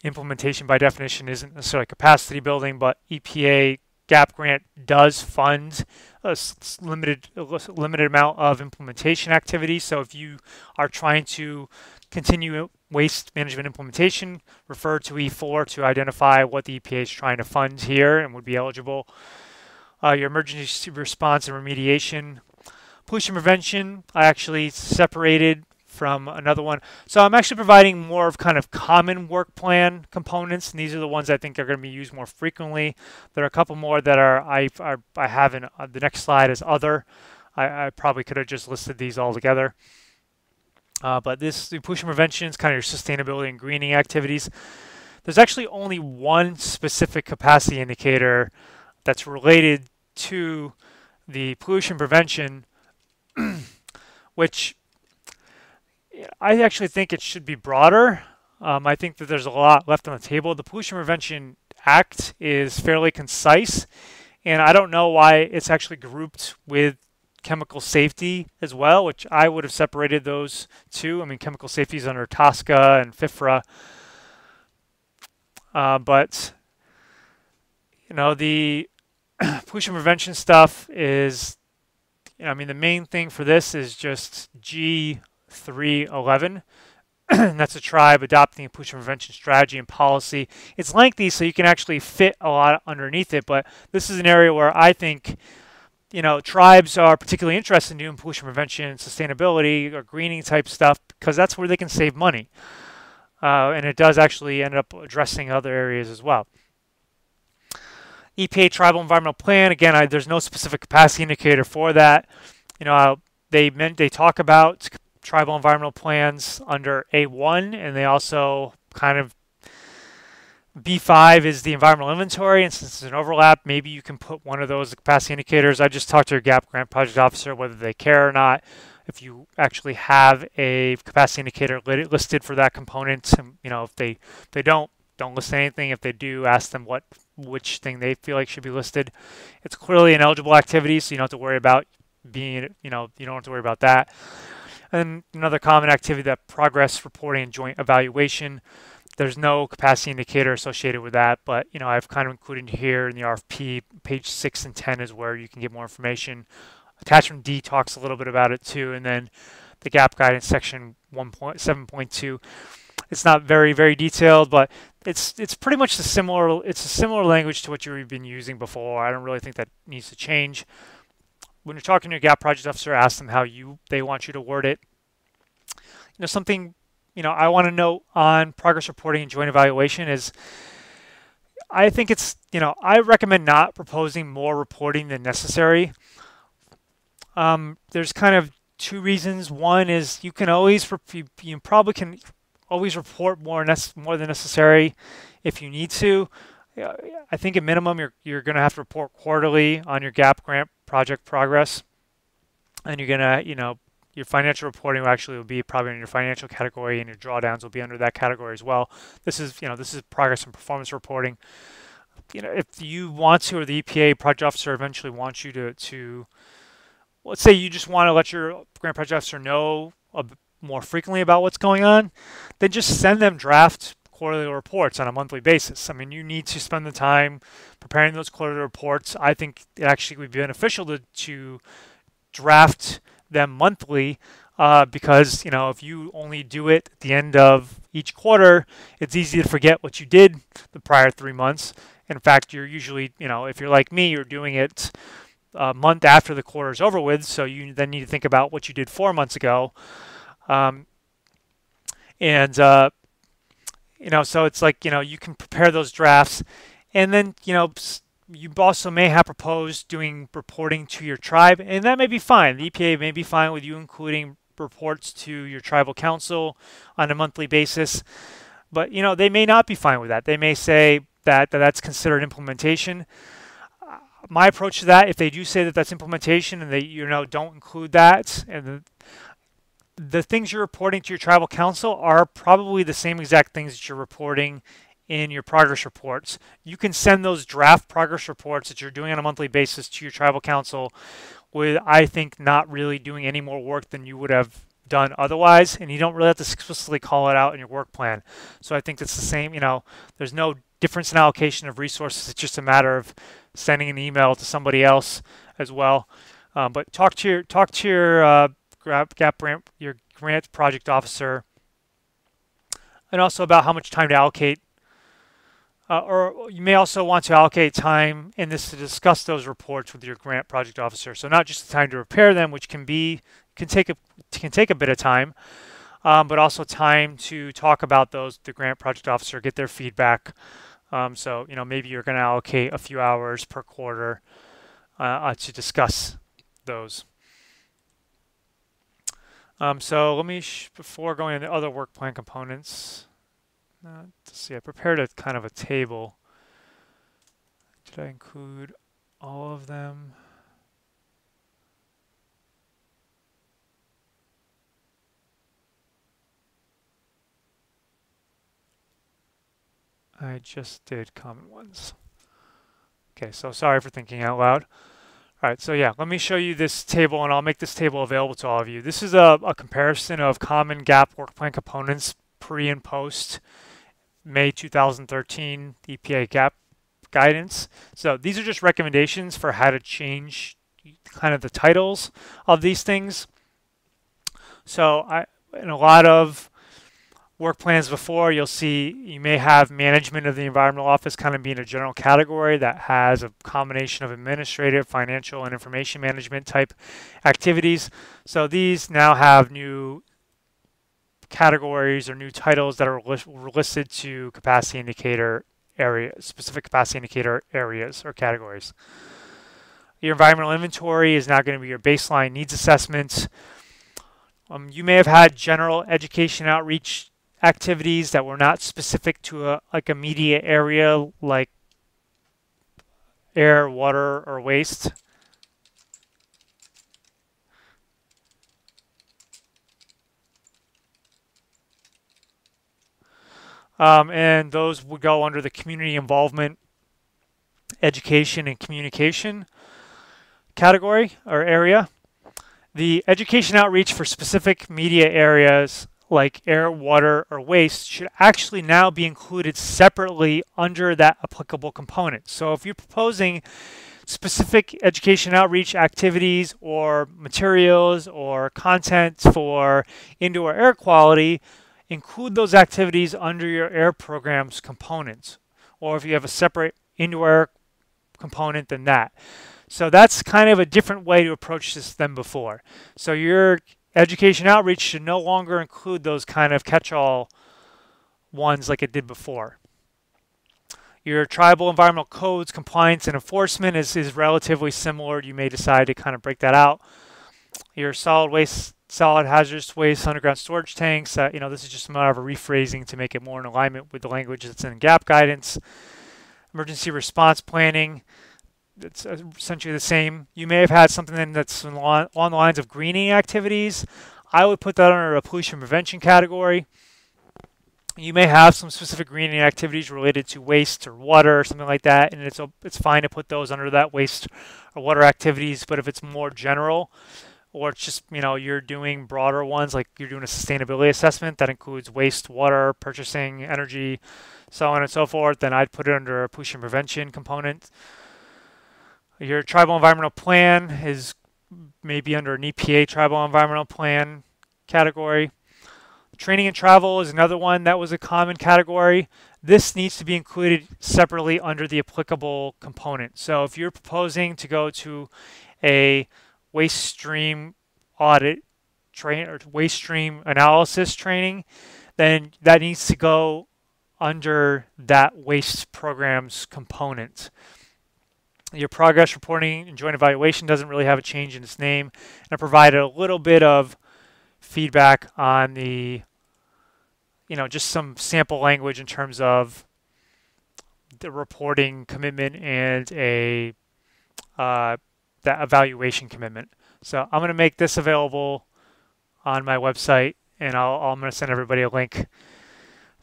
implementation by definition isn't necessarily capacity building, but EPA GAP grant does fund a limited amount of implementation activity. So if you are trying to continue waste management implementation, refer to E4 to identify what the EPA is trying to fund here and would be eligible. Your emergency response and remediation. Pollution prevention, I actually separated from another one. So I'm actually providing more of kind of common work plan components, and these are the ones I think are going to be used more frequently. There are a couple more that I have in the next slide as other. I probably could have just listed these all together. But the pollution prevention is kind of your sustainability and greening activities. There's actually only one specific capacity indicator that's related to the pollution prevention, which I actually think it should be broader. I think that there's a lot left on the table. The Pollution Prevention Act is fairly concise, and I don't know why it's actually grouped with chemical safety as well, which I would have separated those two. I mean, chemical safety is under TSCA and FIFRA. But the pollution prevention stuff is, the main thing for this is just G311. That's a tribe adopting a pollution prevention strategy and policy. It's lengthy, so you can actually fit a lot underneath it, but this is an area where I think tribes are particularly interested in doing pollution prevention, sustainability, or greening type stuff because that's where they can save money. And it does actually end up addressing other areas as well. EPA Tribal Environmental Plan, again, there's no specific capacity indicator for that. They talk about tribal environmental plans under A1, and they also kind of B5 is the environmental inventory, and since there's an overlap, maybe you can put one of those capacity indicators. I just talked to your GAP grant project officer whether they care or not. If you actually have a capacity indicator listed for that component, if they don't list anything. If they do, ask them which thing they feel like should be listed. It's clearly an eligible activity, so you don't have to worry about you don't have to worry about that. And another common activity, that progress reporting and joint evaluation. There's no capacity indicator associated with that, but I've kind of included here in the RFP, page 6 and 10 is where you can get more information. Attachment D talks a little bit about it too, and then the GAP guidance section 1.7.2. It's not very, very detailed, but it's pretty much a similar language to what you've been using before. I don't really think that needs to change. When you're talking to your GAP project officer, ask them how they want you to word it. Something I want to note on progress reporting and joint evaluation is I think it's I recommend not proposing more reporting than necessary. There's kind of two reasons. One is you probably can always report more than necessary if you need to. I think at minimum you're going to have to report quarterly on your GAP grant project progress, and you're going to your financial reporting will be probably in your financial category, and your drawdowns will be under that category as well. This is progress and performance reporting. If you want to, or the EPA project officer eventually wants you to let's say you just want to let your grant project officer know more frequently about what's going on, then just send them draft quarterly reports on a monthly basis. I mean, you need to spend the time preparing those quarterly reports. I think it actually would be beneficial to draft them monthly because if you only do it at the end of each quarter, it's easy to forget what you did the prior 3 months. In fact, you're usually, if you're like me, you're doing it a month after the quarter is over with, so you then need to think about what you did 4 months ago. Um, and so it's like, you can prepare those drafts, and then, you also may have proposed doing reporting to your tribe, and that may be fine. The EPA may be fine with you including reports to your tribal council on a monthly basis, but, they may not be fine with that. They may say that that's considered implementation. My approach to that, if they do say that that's implementation and they, don't include that, and the things you're reporting to your tribal council are probably the same exact things that you're reporting in your progress reports. You can send those draft progress reports that you're doing on a monthly basis to your tribal council with, I think, not really doing any more work than you would have done otherwise, and you don't really have to explicitly call it out in your work plan. So I think that's the same. There's no difference in allocation of resources. It's just a matter of sending an email to somebody else as well. But talk to your your grant project officer, and also about how much time to allocate. Or you may also want to allocate time in this to discuss those reports with your grant project officer. So not just the time to prepare them, which can take a bit of time, but also time to talk about the grant project officer, get their feedback. So maybe you're going to allocate a few hours per quarter to discuss those. So let me, before going into other work plan components, let's see, I prepared a kind of a table. Did I include all of them? I just did common ones. Okay, so sorry for thinking out loud. All right, so yeah, let me show you this table, and I'll make this table available to all of you. This is a comparison of common GAP work plan components pre and post May 2013 EPA GAP guidance. So these are just recommendations for how to change kind of the titles of these things. So in a lot of work plans before, you'll see you may have management of the environmental office kind of being a general category that has a combination of administrative, financial, and information management type activities. So these now have new categories or new titles that are listed to capacity indicator areas, specific capacity indicator areas or categories. Your environmental inventory is now going to be your baseline needs assessment. You may have had general education outreach activities that were not specific to a media area like air, water, or waste. And those would go under the community involvement, education, and communication category or area. The education outreach for specific media areas like air, water, or waste should actually now be included separately under that applicable component. So if you're proposing specific education outreach activities or materials or content for indoor air quality, include those activities under your air program's components. Or if you have a separate indoor air component than that. So that's kind of a different way to approach this than before. So your education outreach should no longer include those kind of catch-all ones like it did before. Your tribal environmental codes, compliance, and enforcement is relatively similar. You may decide to kind of break that out. Your solid waste, solid hazardous waste, underground storage tanks, this is just a matter of a rephrasing to make it more in alignment with the language that's in GAP guidance. Emergency response planning, it's essentially the same. You may have had something that's along the lines of greening activities. I would put that under a pollution prevention category. You may have some specific greening activities related to waste or water or something like that, and it's fine to put those under that waste or water activities. But if it's more general, or it's just you're doing broader ones, like you're doing a sustainability assessment that includes waste, water, purchasing, energy, so on and so forth, then I'd put it under a pollution prevention component. Your tribal environmental plan is maybe under an EPA tribal environmental plan category. Training and travel is another one that was a common category. This needs to be included separately under the applicable component. So if you're proposing to go to a waste stream audit train or waste stream analysis training, then that needs to go under that waste programs component. Your progress reporting and joint evaluation doesn't really have a change in its name, and I provided a little bit of feedback on the, just some sample language in terms of the reporting commitment and that evaluation commitment. So I'm going to make this available on my website, and I'm going to send everybody a link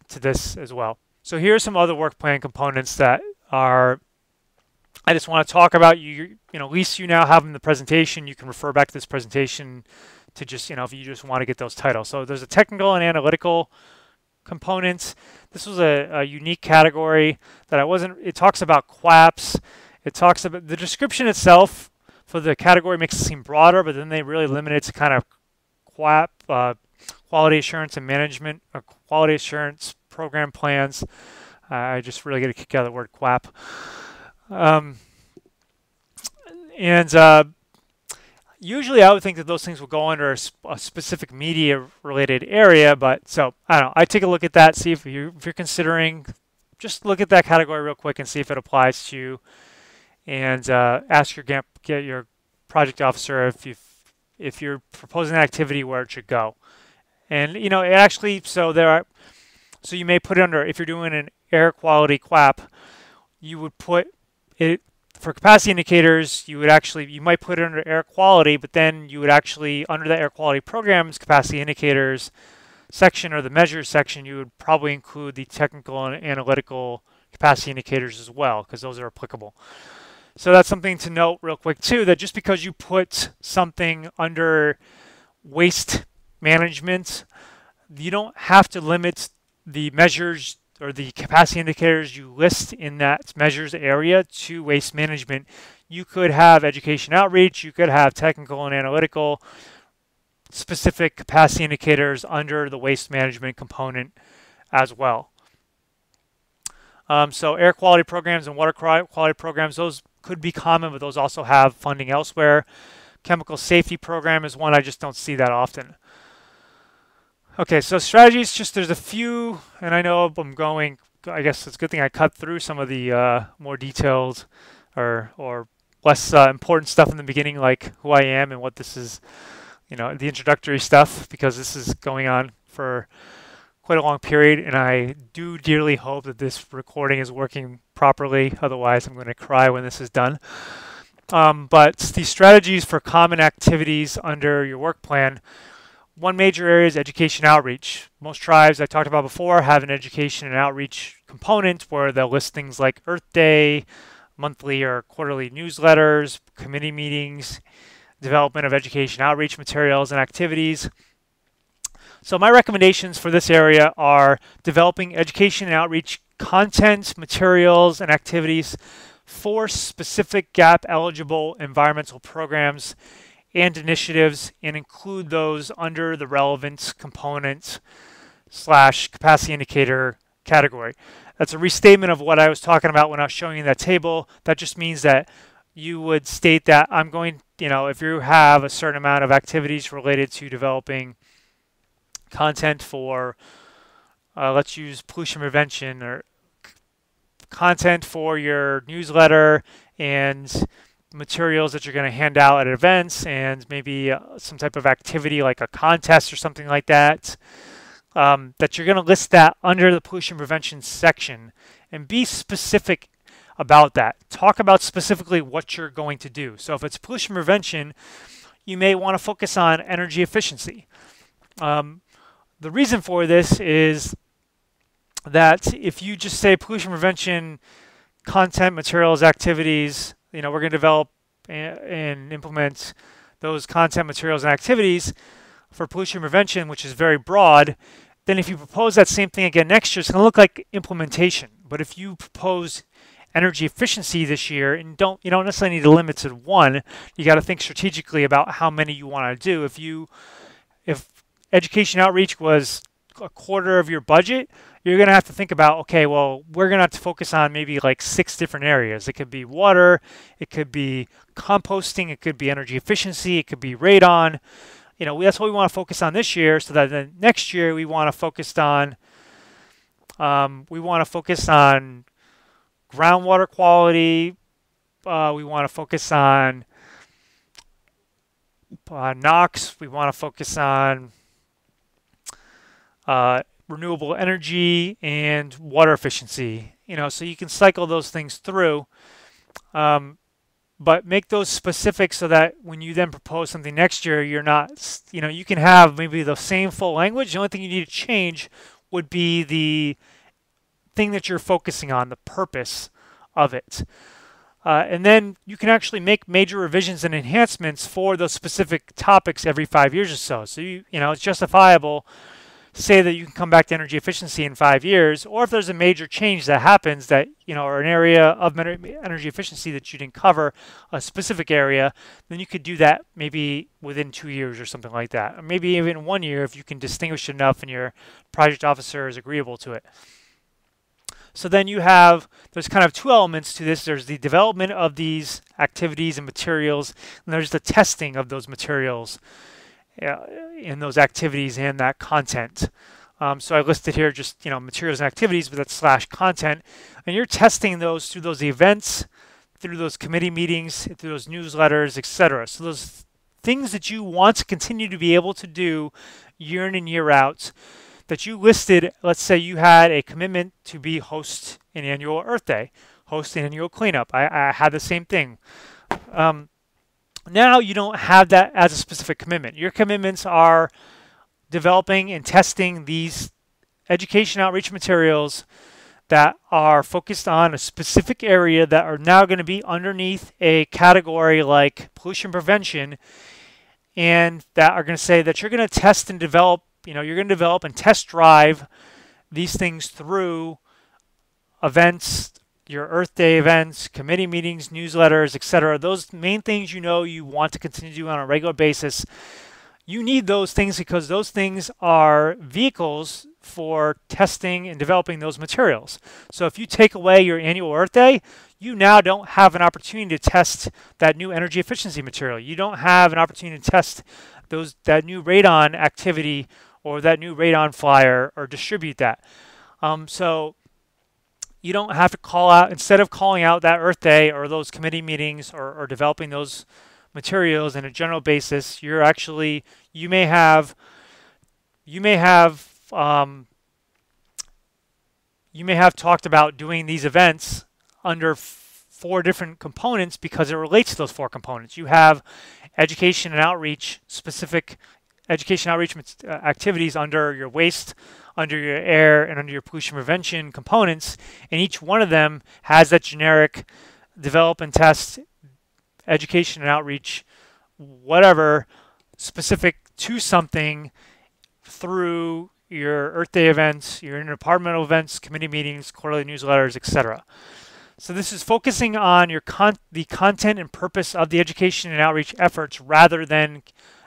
to this as well. So here's some other work plan components that I just want to talk about. At least you now have in the presentation. You can refer back to this presentation to just, if you just want to get those titles. So there's a technical and analytical components. This was a unique category that it talks about QAPs. It talks about the description itself for the category makes it seem broader, but then they really limit it to kind of QAP, quality assurance and management, or quality assurance program plans. I just really get a kick out of the word QAP. Usually I would think that those things will go under a specific media-related area, but so I don't know. I take a look at that, see if you're considering, just look at that category real quick and see if it applies to you, and ask get your project officer if you're proposing an activity where it should go. And it actually, so you may put it under, if you're doing an air quality QAP, you would put it for capacity indicators. You might put it under air quality, but then you would actually, under the air quality programs capacity indicators section or the measures section, you would probably include the technical and analytical capacity indicators as well, because those are applicable. So that's something to note real quick too, that just because you put something under waste management, you don't have to limit the measures or the capacity indicators you list in that measures area to waste management. You could have education outreach, you could have technical and analytical specific capacity indicators under the waste management component as well. So air quality programs and water quality programs, those could be common, but those also have funding elsewhere. Chemical safety program is one I just don't see that often. Okay, so strategies, there's a few, and I know I guess it's a good thing I cut through some of the more detailed or less important stuff in the beginning, like who I am and what this is, the introductory stuff, because this is going on for quite a long period, and I do dearly hope that this recording is working properly. Otherwise, I'm going to cry when this is done. But the strategies for common activities under your work plan, one major area is education outreach. Most tribes I talked about before have an education and outreach component where they'll list things like Earth Day, monthly or quarterly newsletters, committee meetings, development of education outreach materials and activities. So my recommendations for this area are developing education and outreach content, materials, and activities for specific GAP-eligible environmental programs and initiatives, and include those under the relevant component / capacity indicator category. That's a restatement of what I was talking about when I was showing you that table. That just means that you would state that I'm going, if you have a certain amount of activities related to developing content for, let's use pollution prevention, or content for your newsletter and materials that you're going to hand out at events, and maybe some type of activity like a contest or something like that, that you're going to list that under the pollution prevention section, and be specific about that. Talk about specifically what you're going to do. So if it's pollution prevention, you may want to focus on energy efficiency. The reason for this is that if you just say pollution prevention, content, materials, activities, we're going to develop and implement those content, materials, and activities for pollution prevention, which is very broad, then if you propose that same thing again next year, it's going to look like implementation. But if you propose energy efficiency this year, and you don't necessarily need to limit to one, you got to think strategically about how many you want to do. If education outreach was a quarter of your budget, you're going to have to think about, okay, well, we're going to have to focus on maybe like 6 different areas. It could be water, it could be composting, it could be energy efficiency, it could be radon. That's what we want to focus on this year, so that the next year we want to focus on groundwater quality. We want to focus on NOx. We want to focus on renewable energy and water efficiency. So you can cycle those things through, but make those specific so that when you then propose something next year, you're not, you can have maybe the same full language. The only thing you need to change would be the thing that you're focusing on, the purpose of it. And then you can actually make major revisions and enhancements for those specific topics every 5 years or so. So it's justifiable to say that you can come back to energy efficiency in 5 years, or if there's a major change that happens that or an area of energy efficiency that you didn't cover, a specific area, then you could do that maybe within 2 years or something like that, or maybe even 1 year if you can distinguish enough and your project officer is agreeable to it. So then there's kind of 2 elements to this. There's the development of these activities and materials, and there's the testing of those materials in those activities and that content. So I listed here just, materials and activities, but that's /content. And you're testing those through those events, through those committee meetings, through those newsletters, etc. So those things that you want to continue to be able to do year in and year out, that you listed. Let's say you had a commitment to be host an annual Earth Day, host an annual cleanup. I had the same thing. Now you don't have that as a specific commitment. Your commitments are developing and testing these education outreach materials that are focused on a specific area that are now going to be underneath a category like pollution prevention, and that are going to say that you're going to test and develop, you're going to develop and test drive these things through events, your Earth Day events, committee meetings, newsletters, etc. Those main things you want to continue to do on a regular basis. You need those things because those things are vehicles for testing and developing those materials. So if you take away your annual Earth Day, you now don't have an opportunity to test that new energy efficiency material. You don't have an opportunity to test that new radon activity or that new radon flyer or distribute that. So you don't have to call out, instead of calling out that Earth Day or those committee meetings or developing those materials on a general basis, you may have talked about doing these events under 4 different components because it relates to those 4 components. You have education and outreach, specific education outreach activities under your waste, under your air, and under your pollution prevention components, and each one of them has that generic develop and test, education and outreach, whatever, specific to something through your Earth Day events, your interdepartmental events, committee meetings, quarterly newsletters, etc. So this is focusing on the content and purpose of the education and outreach efforts rather than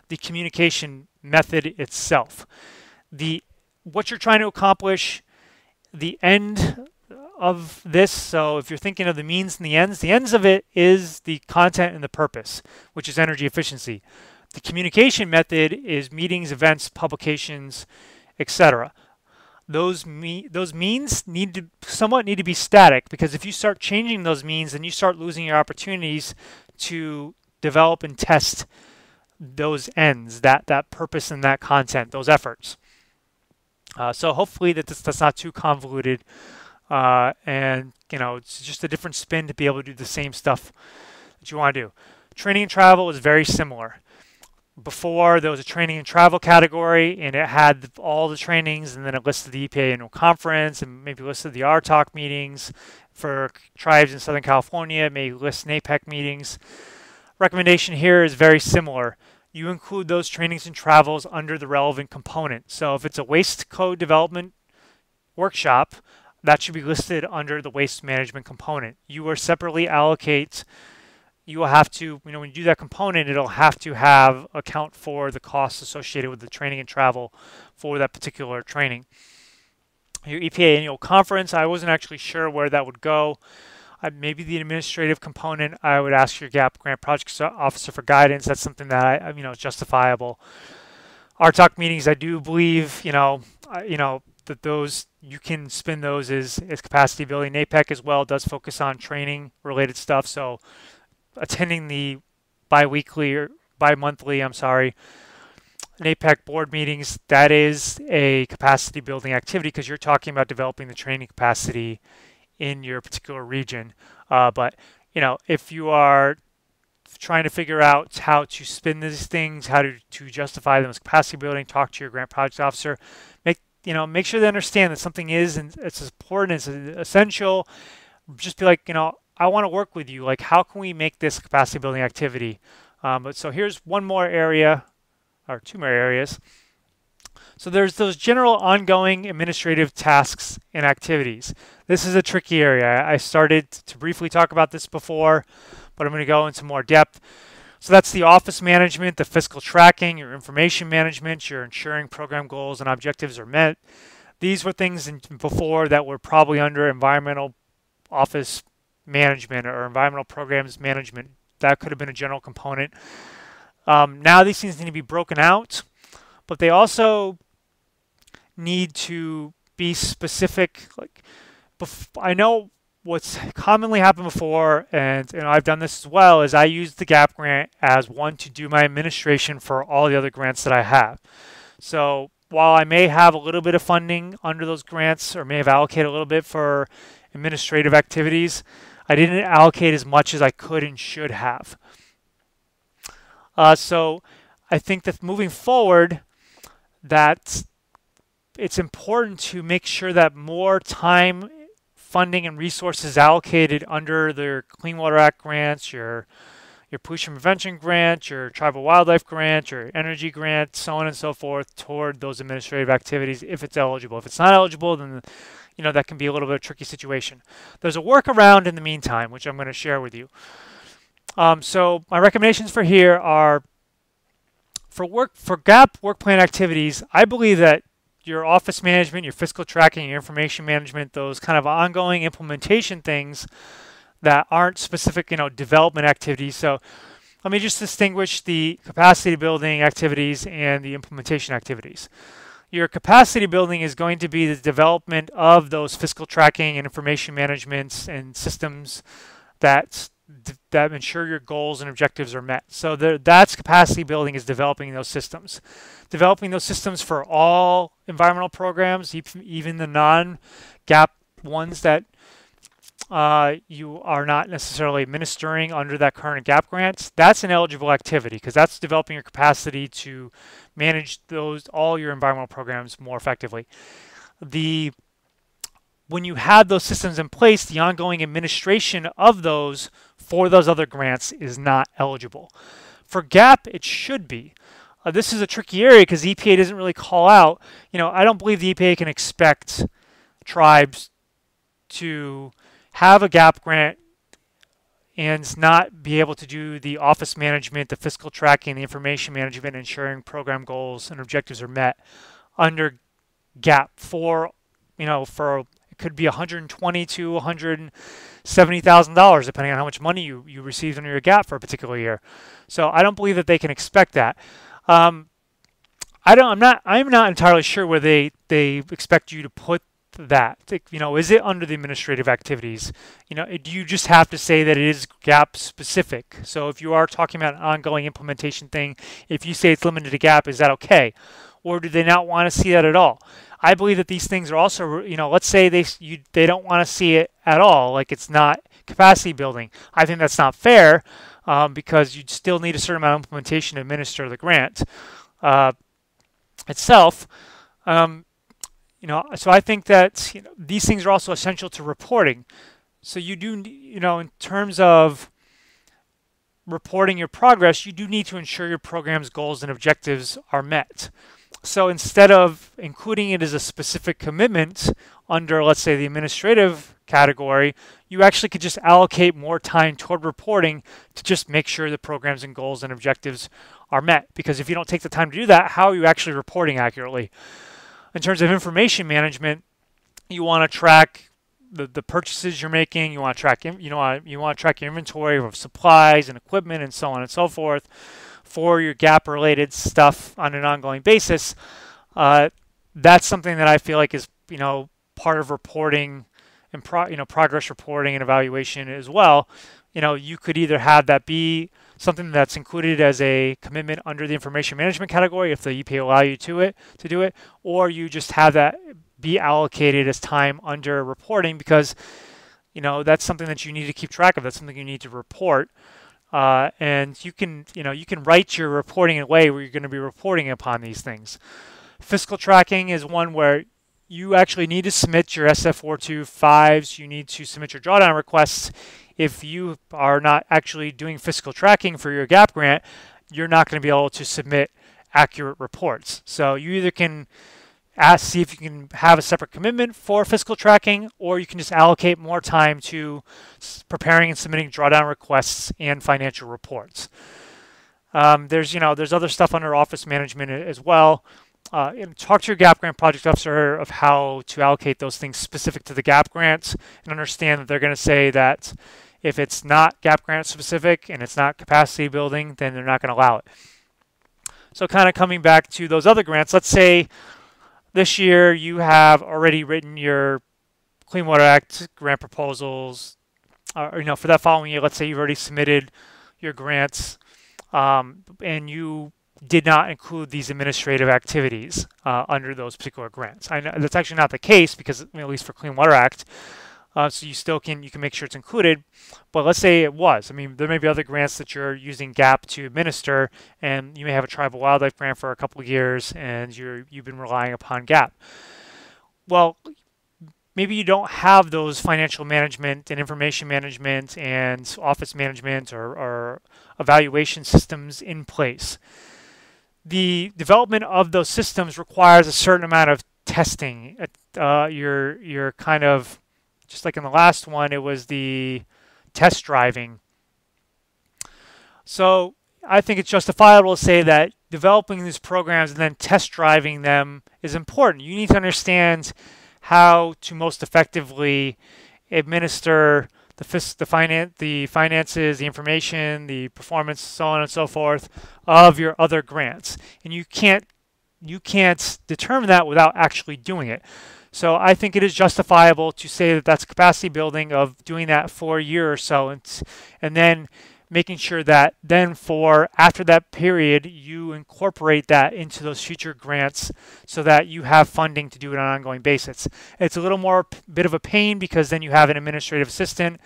the communication method itself. What you're trying to accomplish, the end of this, so if you're thinking of the means and the ends of it is the content and the purpose, which is energy efficiency. The communication method is meetings, events, publications, etc. Those means need to be static, because if you start changing those means, then you start losing your opportunities to develop and test those ends, that purpose and that content, those efforts. So hopefully that's not too convoluted, and it's just a different spin to be able to do the same stuff that you want to do. Training and travel is very similar. Before, there was a training and travel category, and it had all the trainings, and then it listed the EPA annual conference, and maybe listed the RTALK meetings for tribes in Southern California, maybe list NAPEC meetings. Recommendation here is very similar. You include those trainings and travels under the relevant component. So if it's a waste code development workshop, that should be listed under the waste management component. You will separately allocate. You will have to, when you do that component, it'll have to account for the costs associated with the training and travel for that particular training. Your EPA annual conference, I wasn't actually sure where that would go. Maybe the administrative component, I would ask your GAP grant project officer for guidance. That's something that is justifiable. RTOC meetings, I do believe, that those, you can spin those as capacity building. NAPEC as well does focus on training related stuff. So attending the bi-monthly, NAPEC board meetings, that is a capacity building activity because you're talking about developing the training capacity in your particular region. But if you are trying to figure out how to spin these things, how to justify them as capacity building, talk to your grant project officer, make sure they understand that something is, and it's important, it's essential. Just be like, I want to work with you. Like, how can we make this capacity building activity? So here's one more area, or two more areas. So there's those general ongoing administrative tasks and activities. This is a tricky area. I started to briefly talk about this before, but I'm going to go into more depth. So that's the office management, the fiscal tracking, your information management, your ensuring program goals and objectives are met. These were things before that were probably under environmental office management or environmental programs management. That could have been a general component. Now these things need to be broken out, but they also need to be specific. Like, I know what's commonly happened before, and I've done this as well, is I use the GAP grant as one to do my administration for all the other grants that I have. So while I may have a little bit of funding under those grants or may have allocated a little bit for administrative activities, I didn't allocate as much as I could and should have. So I think that moving forward, that it's important to make sure that more time, funding, and resources allocated under the Clean Water Act grants, your pollution prevention grant, your tribal wildlife grant, your energy grant, so on and so forth, toward those administrative activities if it's eligible. If it's not eligible, then that can be a little bit of a tricky situation. There's a workaround in the meantime, which I'm going to share with you. So my recommendations for here are for GAP work plan activities. I believe that your office management, your fiscal tracking, your information management, those kind of ongoing implementation things that aren't specific, development activities. So let me just distinguish the capacity building activities and the implementation activities. Your capacity building is going to be the development of those fiscal tracking and information management and systems that ensure your goals and objectives are met. So that's capacity building, is developing those systems. Developing those systems for all environmental programs, even the non-GAP ones that you are not necessarily administering under that current GAP grant, that's an eligible activity because that's developing your capacity to manage all your environmental programs more effectively. When you have those systems in place, the ongoing administration of those for those other grants is not eligible. For GAP, it should be. This is a tricky area because the EPA doesn't really call out. I don't believe the EPA can expect tribes to have a GAP grant and not be able to do the office management, the fiscal tracking, the information management, ensuring program goals and objectives are met under GAP for it could be $120,000 to $170,000 depending on how much money you received under your GAP for a particular year. So I don't believe that they can expect that. I'm not entirely sure where they expect you to put that. Is it under the administrative activities? Do you just have to say that it is GAP specific? So if you are talking about an ongoing implementation thing, if you say it's limited to GAP, is that okay? Or do they not want to see that at all? I believe that these things are also, let's say they don't want to see it at all, like it's not capacity building. I think that's not fair because you still need a certain amount of implementation to administer the grant itself. So I think that these things are also essential to reporting. So you do, in terms of reporting your progress, you do need to ensure your program's goals and objectives are met. So instead of including it as a specific commitment under, let's say, the administrative category, you actually could just allocate more time toward reporting to just make sure the programs and goals and objectives are met. Because if you don't take the time to do that, how are you actually reporting accurately? In terms of information management, you want to track the purchases you're making. You want to track you want to track your inventory of supplies and equipment and so on and so forth for your gap related stuff on an ongoing basis. That's something that I feel like is part of reporting and progress reporting and evaluation as well. You could either have that be something that's included as a commitment under the information management category if the EPA allow you to do it, or you just have that be allocated as time under reporting because that's something that you need to keep track of. That's something you need to report. And you can write your reporting in a way where you're going to be reporting upon these things. Fiscal tracking is one where you actually need to submit your SF425s. You need to submit your drawdown requests. If you are not actually doing fiscal tracking for your GAP grant, you're not going to be able to submit accurate reports. So you either can see if you can have a separate commitment for fiscal tracking, or you can just allocate more time to preparing and submitting drawdown requests and financial reports. There's other stuff under office management as well. Talk to your GAP grant project officer of how to allocate those things specific to the GAP grants, and understand that they're going to say that if it's not GAP grant specific and it's not capacity building, then they're not going to allow it. So kind of coming back to those other grants, let's say this year you have already written your Clean Water Act grant proposals, for that following year, let's say you've already submitted your grants, and you did not include these administrative activities under those particular grants. I know that's actually not the case because, at least for Clean Water Act, so you can make sure it's included. But let's say it was. There may be other grants that you're using GAP to administer, and you may have a tribal wildlife grant for a couple of years, and you've been relying upon GAP. Well, maybe you don't have those financial management and information management and office management or evaluation systems in place. The development of those systems requires a certain amount of testing. You're kind of, just like in the last one, it was the test driving. So I think it's justifiable to say that developing these programs and then test driving them is important. You need to understand how to most effectively administer the finances, the information, the performance, so on and so forth of your other grants. And you can't determine that without actually doing it. So I think it is justifiable to say that that's capacity building of doing that for a year or so, and then making sure that then after that period, you incorporate that into those future grants so that you have funding to do it on an ongoing basis. It's a little more bit of a pain because then you have an administrative assistant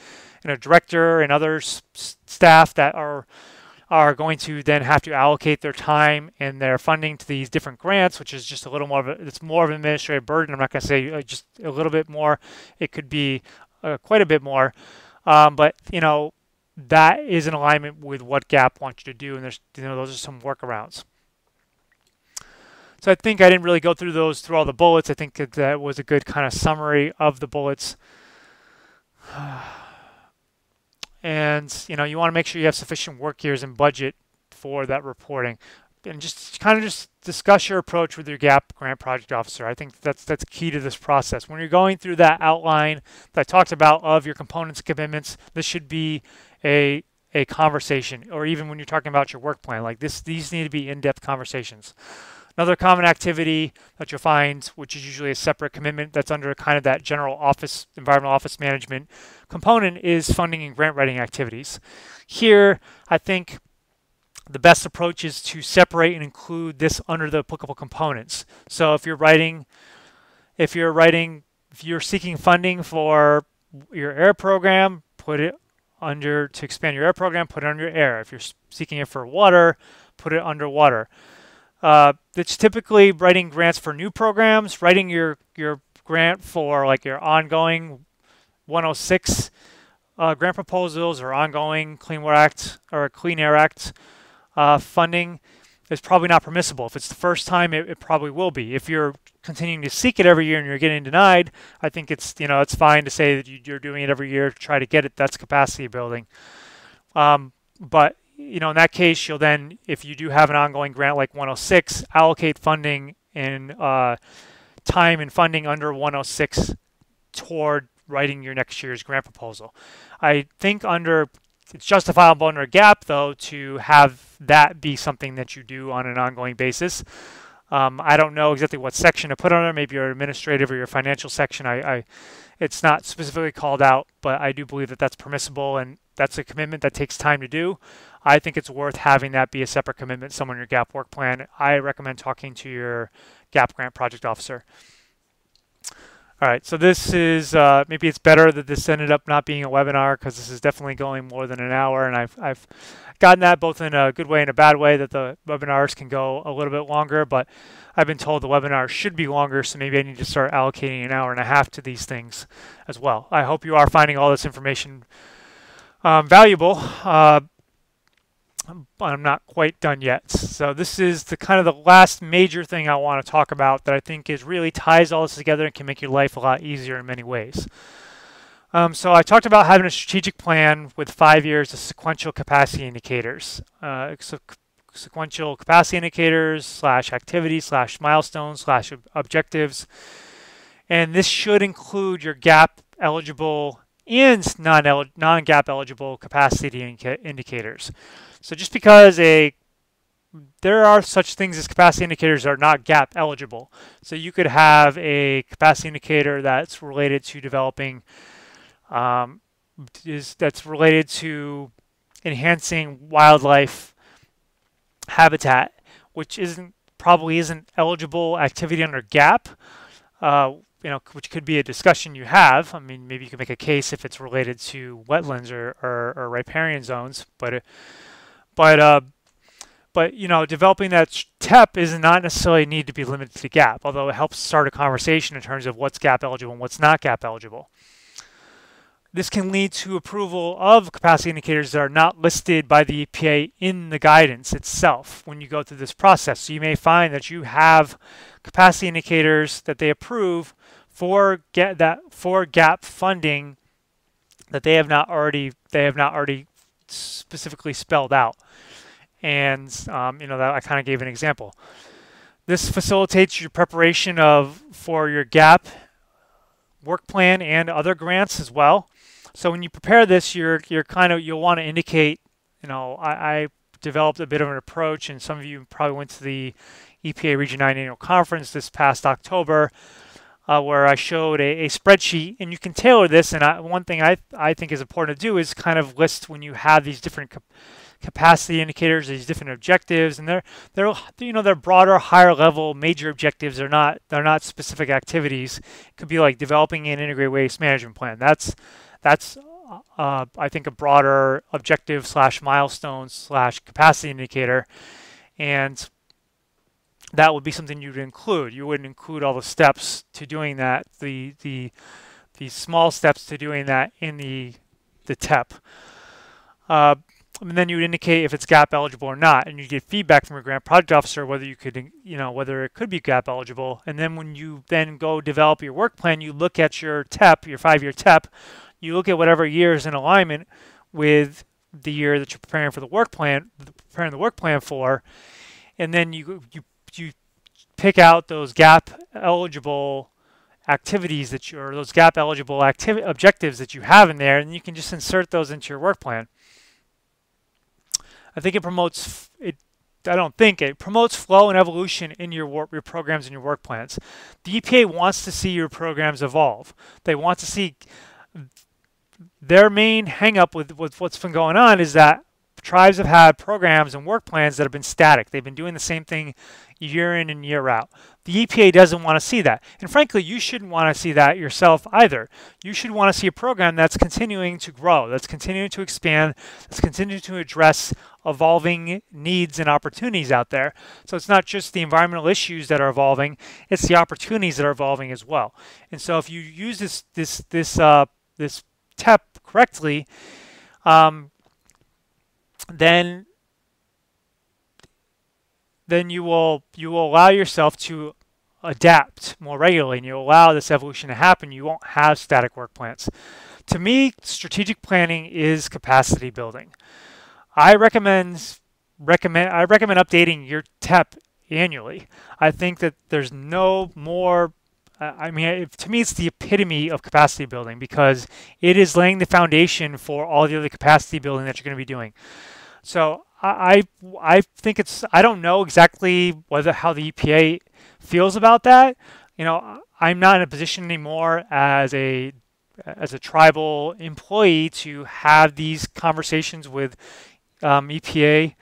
and a director and other staff that are going to then have to allocate their time and their funding to these different grants, which is just a little more it's more of an administrative burden. I'm not going to say just a little bit more. It could be quite a bit more. But that is in alignment with what GAP wants you to do, and there's those are some workarounds. So I think I didn't really go through all the bullets. I think that was a good kind of summary of the bullets. And you want to make sure you have sufficient work years and budget for that reporting, and just discuss your approach with your GAP grant project officer. I think that's key to this process. When you're going through that outline that I talked about of your components and commitments, this should be a conversation, or even when you're talking about your work plan, like this, these need to be in-depth conversations. Another common activity that you'll find, which is usually a separate commitment that's under kind of that general environmental office management component, is funding and grant writing activities. Here, I think the best approach is to separate and include this under the applicable components. So if you're seeking funding for your air program, put it under, to expand your air program, put it under your air. If you're seeking it for water, put it under water. It's typically writing grants for new programs, writing your grant for like your ongoing 106 grant proposals or ongoing Clean Water Act or Clean Air Act funding is probably not permissible. If it's the first time, it probably will be. If you're continuing to seek it every year and you're getting denied, I think it's it's fine to say that you're doing it every year to try to get it. That's capacity building. But in that case, you'll then, if you do have an ongoing grant like 106, allocate funding and time and funding under 106 toward writing your next year's grant proposal. I think it's justifiable under GAAP, though, to have that be something that you do on an ongoing basis. I don't know exactly what section to put on there, maybe your administrative or your financial section. It's not specifically called out, but I do believe that that's permissible, and that's a commitment that takes time to do. I think it's worth having that be a separate commitment somewhere in your GAAP work plan. I recommend talking to your GAAP grant project officer. All right, so this is, maybe it's better that this ended up not being a webinar, because this is definitely going more than an hour, and I've gotten that both in a good way and a bad way, that the webinars can go a little bit longer, but I've been told the webinars should be longer, so maybe I need to start allocating an hour and a half to these things as well. I hope you are finding all this information valuable. I'm not quite done yet. So this is the kind of the last major thing I want to talk about that I think is really ties all this together and can make your life a lot easier in many ways. So I talked about having a strategic plan with 5 years of sequential capacity indicators. Sequential capacity indicators / activities / milestones / objectives. And this should include your GAAP eligible and non-GAAP eligible capacity indicators. So just because there are such things as capacity indicators that are not GAAP eligible. So you could have a capacity indicator that's related to developing, that's related to enhancing wildlife habitat, which probably isn't eligible activity under GAAP. Which could be a discussion you have. I mean, maybe you can make a case if it's related to wetlands or riparian zones, but developing that TEP is not necessarily need to be limited to GAAP, although it helps start a conversation in terms of what's GAAP eligible and what's not GAAP eligible. This can lead to approval of capacity indicators that are not listed by the EPA in the guidance itself when you go through this process. So you may find that you have capacity indicators that they approve for GAAP funding that they have not already specifically spelled out. And that I kind of gave an example. This facilitates your preparation for your GAAP work plan and other grants as well. So when you prepare this, you'll want to indicate, I developed a bit of an approach, and some of you probably went to the EPA Region 9 Annual Conference this past October, where I showed a spreadsheet, and you can tailor this. And one thing I think is important to do is kind of list when you have these different capacity indicators, these different objectives, and they're broader, higher level, major objectives. They're not specific activities. It could be like developing an integrated waste management plan. That's I think a broader objective / milestone / capacity indicator, and that would be something you'd include. You wouldn't include all the steps to doing that, the small steps to doing that in the TEP. And then you would indicate if it's GAAP eligible or not, and you get feedback from your grant project officer whether you could, whether it could be GAAP eligible. And then when you then go develop your work plan, you look at your TEP, your 5-year TEP. You look at whatever year is in alignment with the year that you're preparing for the work plan, for, and then you pick out those GAAP eligible activities those GAAP eligible objectives that you have in there, and you can just insert those into your work plan. I think it promotes flow and evolution in your programs and your work plans. The EPA wants to see your programs evolve. They want to see. Their main hang-up with what's been going on is that tribes have had programs and work plans that have been static. They've been doing the same thing year in and year out. The EPA doesn't want to see that. And frankly, you shouldn't want to see that yourself either. You should want to see a program that's continuing to grow, that's continuing to expand, that's continuing to address evolving needs and opportunities out there. So it's not just the environmental issues that are evolving, it's the opportunities that are evolving as well. And so if you use this TEP correctly, then you will allow yourself to adapt more regularly, and you allow this evolution to happen. You won't have static work plans. To me, strategic planning is capacity building. I recommend updating your TEP annually. I think that there's no more I mean, to me, it's the epitome of capacity building because it is laying the foundation for all the other capacity building that you're going to be doing. So I think I don't know exactly how the EPA feels about that. I'm not in a position anymore as a tribal employee to have these conversations with EPA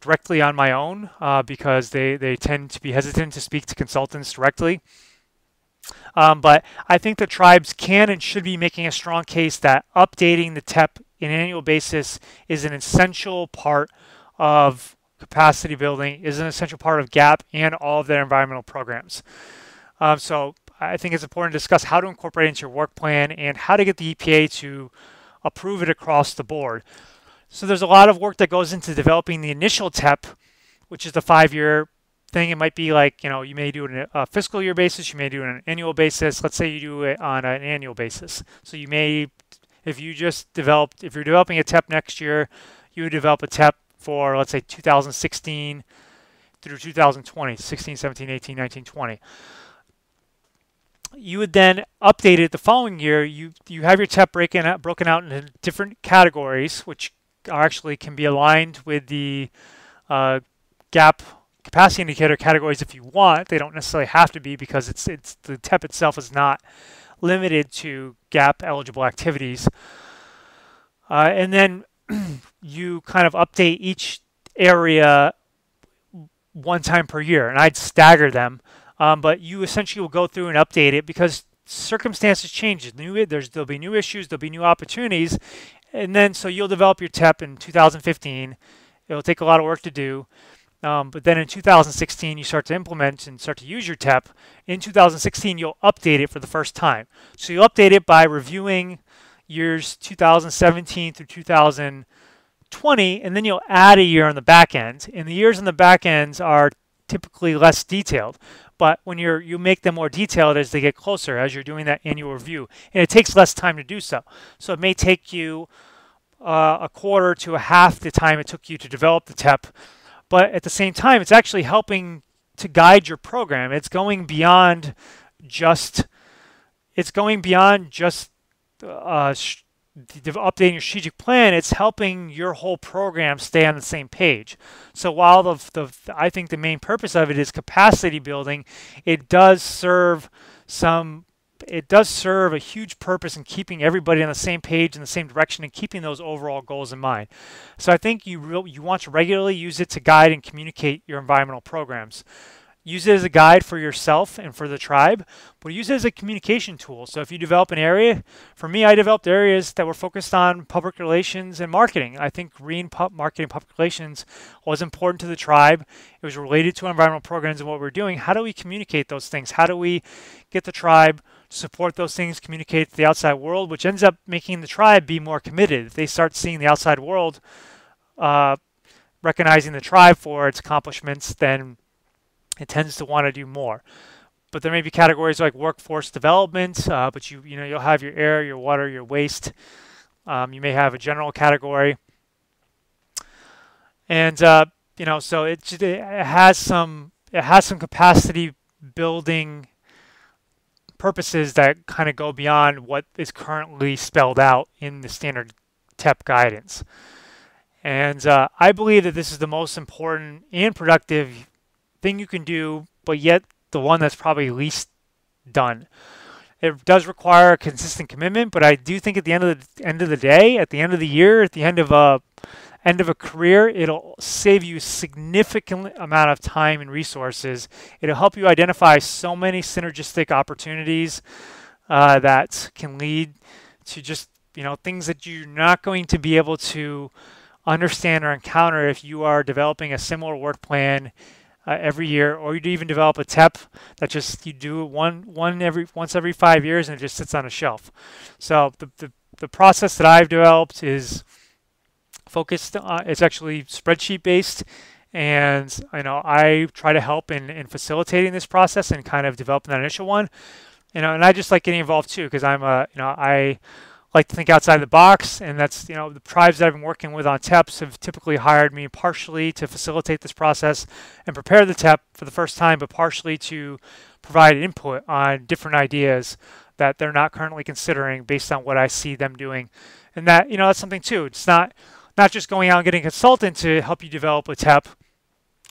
directly on my own because they tend to be hesitant to speak to consultants directly. But I think the tribes can and should be making a strong case that updating the TEP in an annual basis is an essential part of capacity building, is an essential part of GAP and all of their environmental programs. So I think it's important to discuss how to incorporate it into your work plan and how to get the EPA to approve it across the board. So there's a lot of work that goes into developing the initial TEP, which is the 5-year thing. It might be like, you may do it on a fiscal year basis, you may do it on an annual basis. Let's say you do it on an annual basis. So you may, if you're developing a TEP next year, you would develop a TEP for, let's say, 2016 through 2020, 16, 17, 18, 19, 20. You would then update it the following year. You have your TEP broken out into different categories, which actually can be aligned with the GAP capacity indicator categories if you want. They don't necessarily have to be because it's the TEP itself is not limited to GAP eligible activities. And then you kind of update each area one time per year, and I'd stagger them. But you essentially will go through and update it because circumstances change. There'll be new issues, there'll be new opportunities, and then so you'll develop your TEP in 2015. It'll take a lot of work to do, but then in 2016 you start to implement and start to use your TEP. In 2016 you'll update it for the first time. So you'll update it by reviewing years 2017 through 2020, and then you'll add a year on the back end. And the years on the back ends are typically less detailed. But when you make them more detailed as they get closer, as you're doing that annual review, and it takes less time to do so. So it may take you a quarter to a half the time it took you to develop the TEP, but at the same time, it's actually helping to guide your program. It's going beyond just updating your strategic plan. It's helping your whole program stay on the same page. So while I think the main purpose of it is capacity building, it does serve a huge purpose in keeping everybody on the same page in the same direction and keeping those overall goals in mind. So I think you want to regularly use it to guide and communicate your environmental programs. Use it as a guide for yourself and for the tribe, but use it as a communication tool. So if you develop an area, for me, I developed areas that were focused on public relations and marketing. I think marketing public relations was important to the tribe. It was related to environmental programs and what we're doing. How do we communicate those things? How do we get the tribe to support those things, communicate to the outside world, which ends up making the tribe be more committed. If they start seeing the outside world recognizing the tribe for its accomplishments, then it tends to want to do more. But there may be categories like workforce development, but you'll have your air, your water, your waste. You may have a general category, and so it has some capacity building purposes that kind of go beyond what is currently spelled out in the standard TEP guidance. And I believe that this is the most important and productive thing you can do, but yet the one that's probably least done. It does require a consistent commitment, but I do think at the end of the day, at the end of the year, at the end of a career, it'll save you a significant amount of time and resources. It'll help you identify so many synergistic opportunities that can lead to just things that you're not going to be able to understand or encounter if you are developing a similar work plan every year, or you even develop a TEP that just you do it once every 5 years and it just sits on a shelf. So the process that I've developed is focused. It's actually spreadsheet based, and I try to help in facilitating this process and kind of developing that initial one. And I just like getting involved too because I like to think outside the box, and that's, the tribes that I've been working with on TEPs have typically hired me partially to facilitate this process and prepare the TEP for the first time, but partially to provide input on different ideas that they're not currently considering based on what I see them doing. And that, that's something too. It's not just going out and getting a consultant to help you develop a TEP,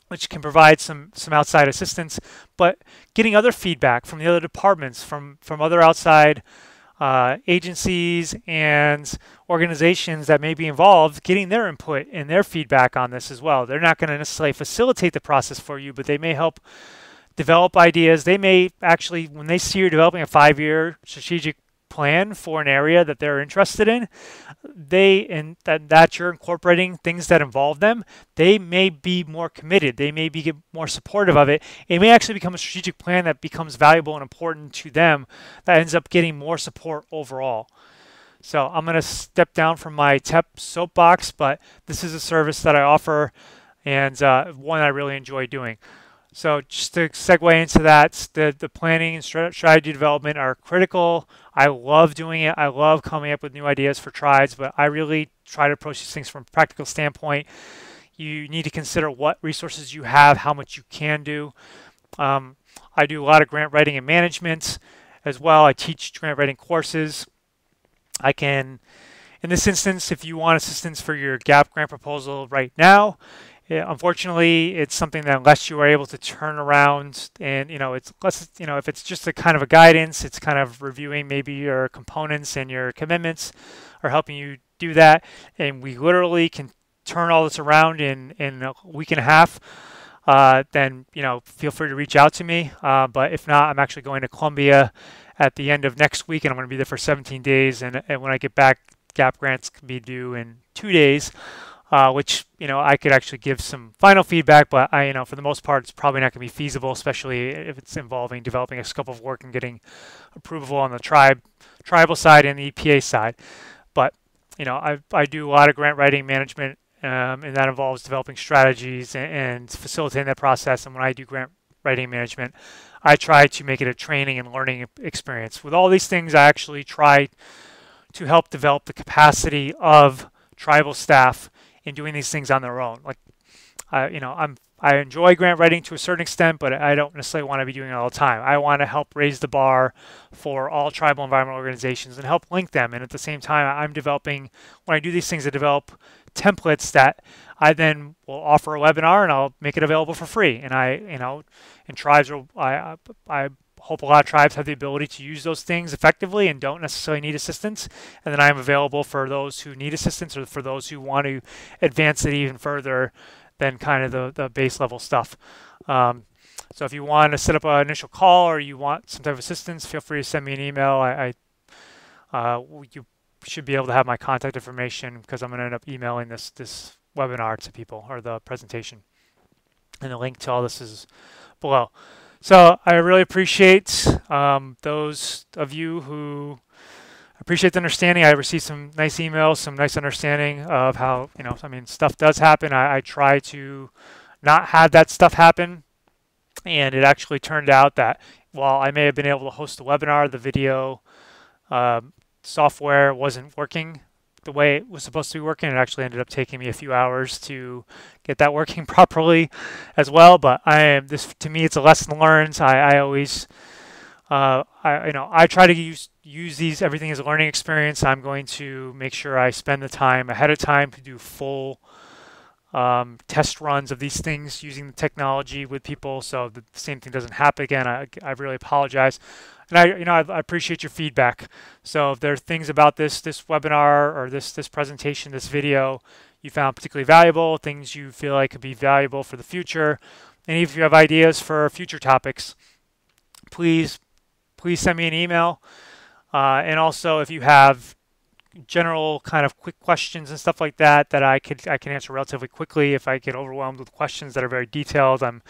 which can provide some outside assistance, but getting other feedback from the other departments, from other outside agencies and organizations that may be involved, getting their input and their feedback on this as well. They're not going to necessarily facilitate the process for you, but they may help develop ideas. They may actually, when they see you're developing a 5-year strategic plan for an area that they're interested in, that you're incorporating things that involve them, they may be more committed. They may be more supportive of it. It may actually become a strategic plan that becomes valuable and important to them, that ends up getting more support overall. So I'm going to step down from my TEP soapbox, but this is a service that I offer, and one I really enjoy doing. So just to segue into that, the planning and strategy development are critical. I love doing it. I love coming up with new ideas for tribes, but I really try to approach these things from a practical standpoint. You need to consider what resources you have, how much you can do. I do a lot of grant writing and management as well. I teach grant writing courses. I can, in this instance, if you want assistance for your GAP grant proposal right now, unfortunately, it's something that unless you are able to turn around and, it's less, if it's just a kind of a guidance, it's kind of reviewing maybe your components and your commitments or helping you do that. And we literally can turn all this around in a week and a half. Then, feel free to reach out to me. But if not, I'm actually going to Columbia at the end of next week, and I'm going to be there for 17 days. And when I get back, GAP grants can be due in 2 days. Which, I could actually give some final feedback, but for the most part, it's probably not going to be feasible, especially if it's involving developing a scope of work and getting approval on the tribal side and the EPA side. But, I do a lot of grant writing management, and that involves developing strategies and facilitating that process. And when I do grant writing management, I try to make it a training and learning experience. With all these things, I actually try to help develop the capacity of tribal staff in doing these things on their own. Like, I enjoy grant writing to a certain extent, but I don't necessarily want to be doing it all the time. I want to help raise the bar for all tribal environmental organizations and help link them. And at the same time, when I do these things, I develop templates that I then will offer a webinar and I'll make it available for free. And tribes I hope a lot of tribes have the ability to use those things effectively and don't necessarily need assistance. And then I'm available for those who need assistance or for those who want to advance it even further than kind of the base level stuff. So if you want to set up an initial call or you want some type of assistance, feel free to send me an email. You should be able to have my contact information because I'm going to end up emailing this webinar to people, or the presentation. And the link to all this is below. So I really appreciate those of you who appreciate the understanding. I received some nice emails, some nice understanding of how, stuff does happen. I try to not have that stuff happen. And it actually turned out that while I may have been able to host a webinar, the video software wasn't working the way it was supposed to be working. It actually ended up taking me a few hours to get that working properly as well. But to me, it's a lesson learned. I always, I try to use everything as a learning experience. I'm going to make sure I spend the time ahead of time to do full test runs of these things using the technology with people, so the same thing doesn't happen again. I really apologize. And I appreciate your feedback. So if there are things about this webinar or this presentation, this video you found particularly valuable, things you feel like could be valuable for the future, and if you have ideas for future topics, please send me an email. And also, if you have general kind of quick questions and stuff like that I can answer relatively quickly. If I get overwhelmed with questions that are very detailed, I'm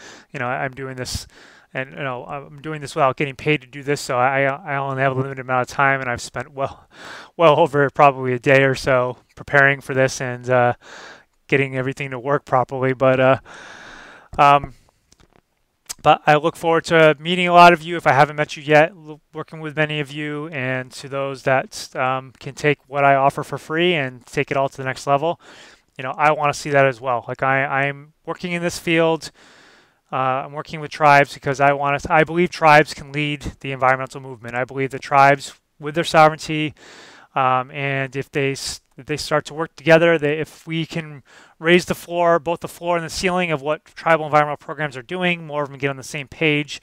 doing this. And I'm doing this without getting paid to do this, so I only have a limited amount of time, and I've spent well over probably a day or so preparing for this and getting everything to work properly. But But I look forward to meeting a lot of you if I haven't met you yet, working with many of you, and to those that can take what I offer for free and take it all to the next level. I want to see that as well. Like I'm working in this field. I'm working with tribes because I believe tribes can lead the environmental movement. I believe the tribes, with their sovereignty, and if they start to work together, if we can raise the floor, both the floor and the ceiling of what tribal environmental programs are doing, more of them get on the same page.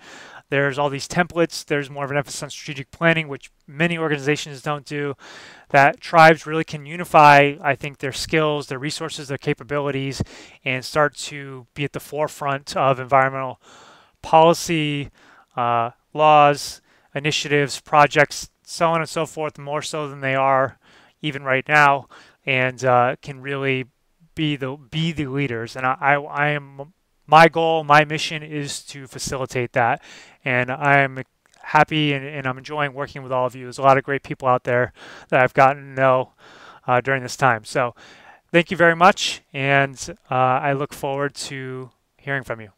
There's all these templates. There's more of an emphasis on strategic planning, which many organizations don't do. That tribes really can unify, I think, their skills, their resources, their capabilities, and start to be at the forefront of environmental policy, laws, initiatives, projects, so on and so forth, more so than they are even right now, and can really be the leaders. And I am my goal, my mission is to facilitate that, and I'm happy and I'm enjoying working with all of you. There's a lot of great people out there that I've gotten to know during this time. So thank you very much, and I look forward to hearing from you.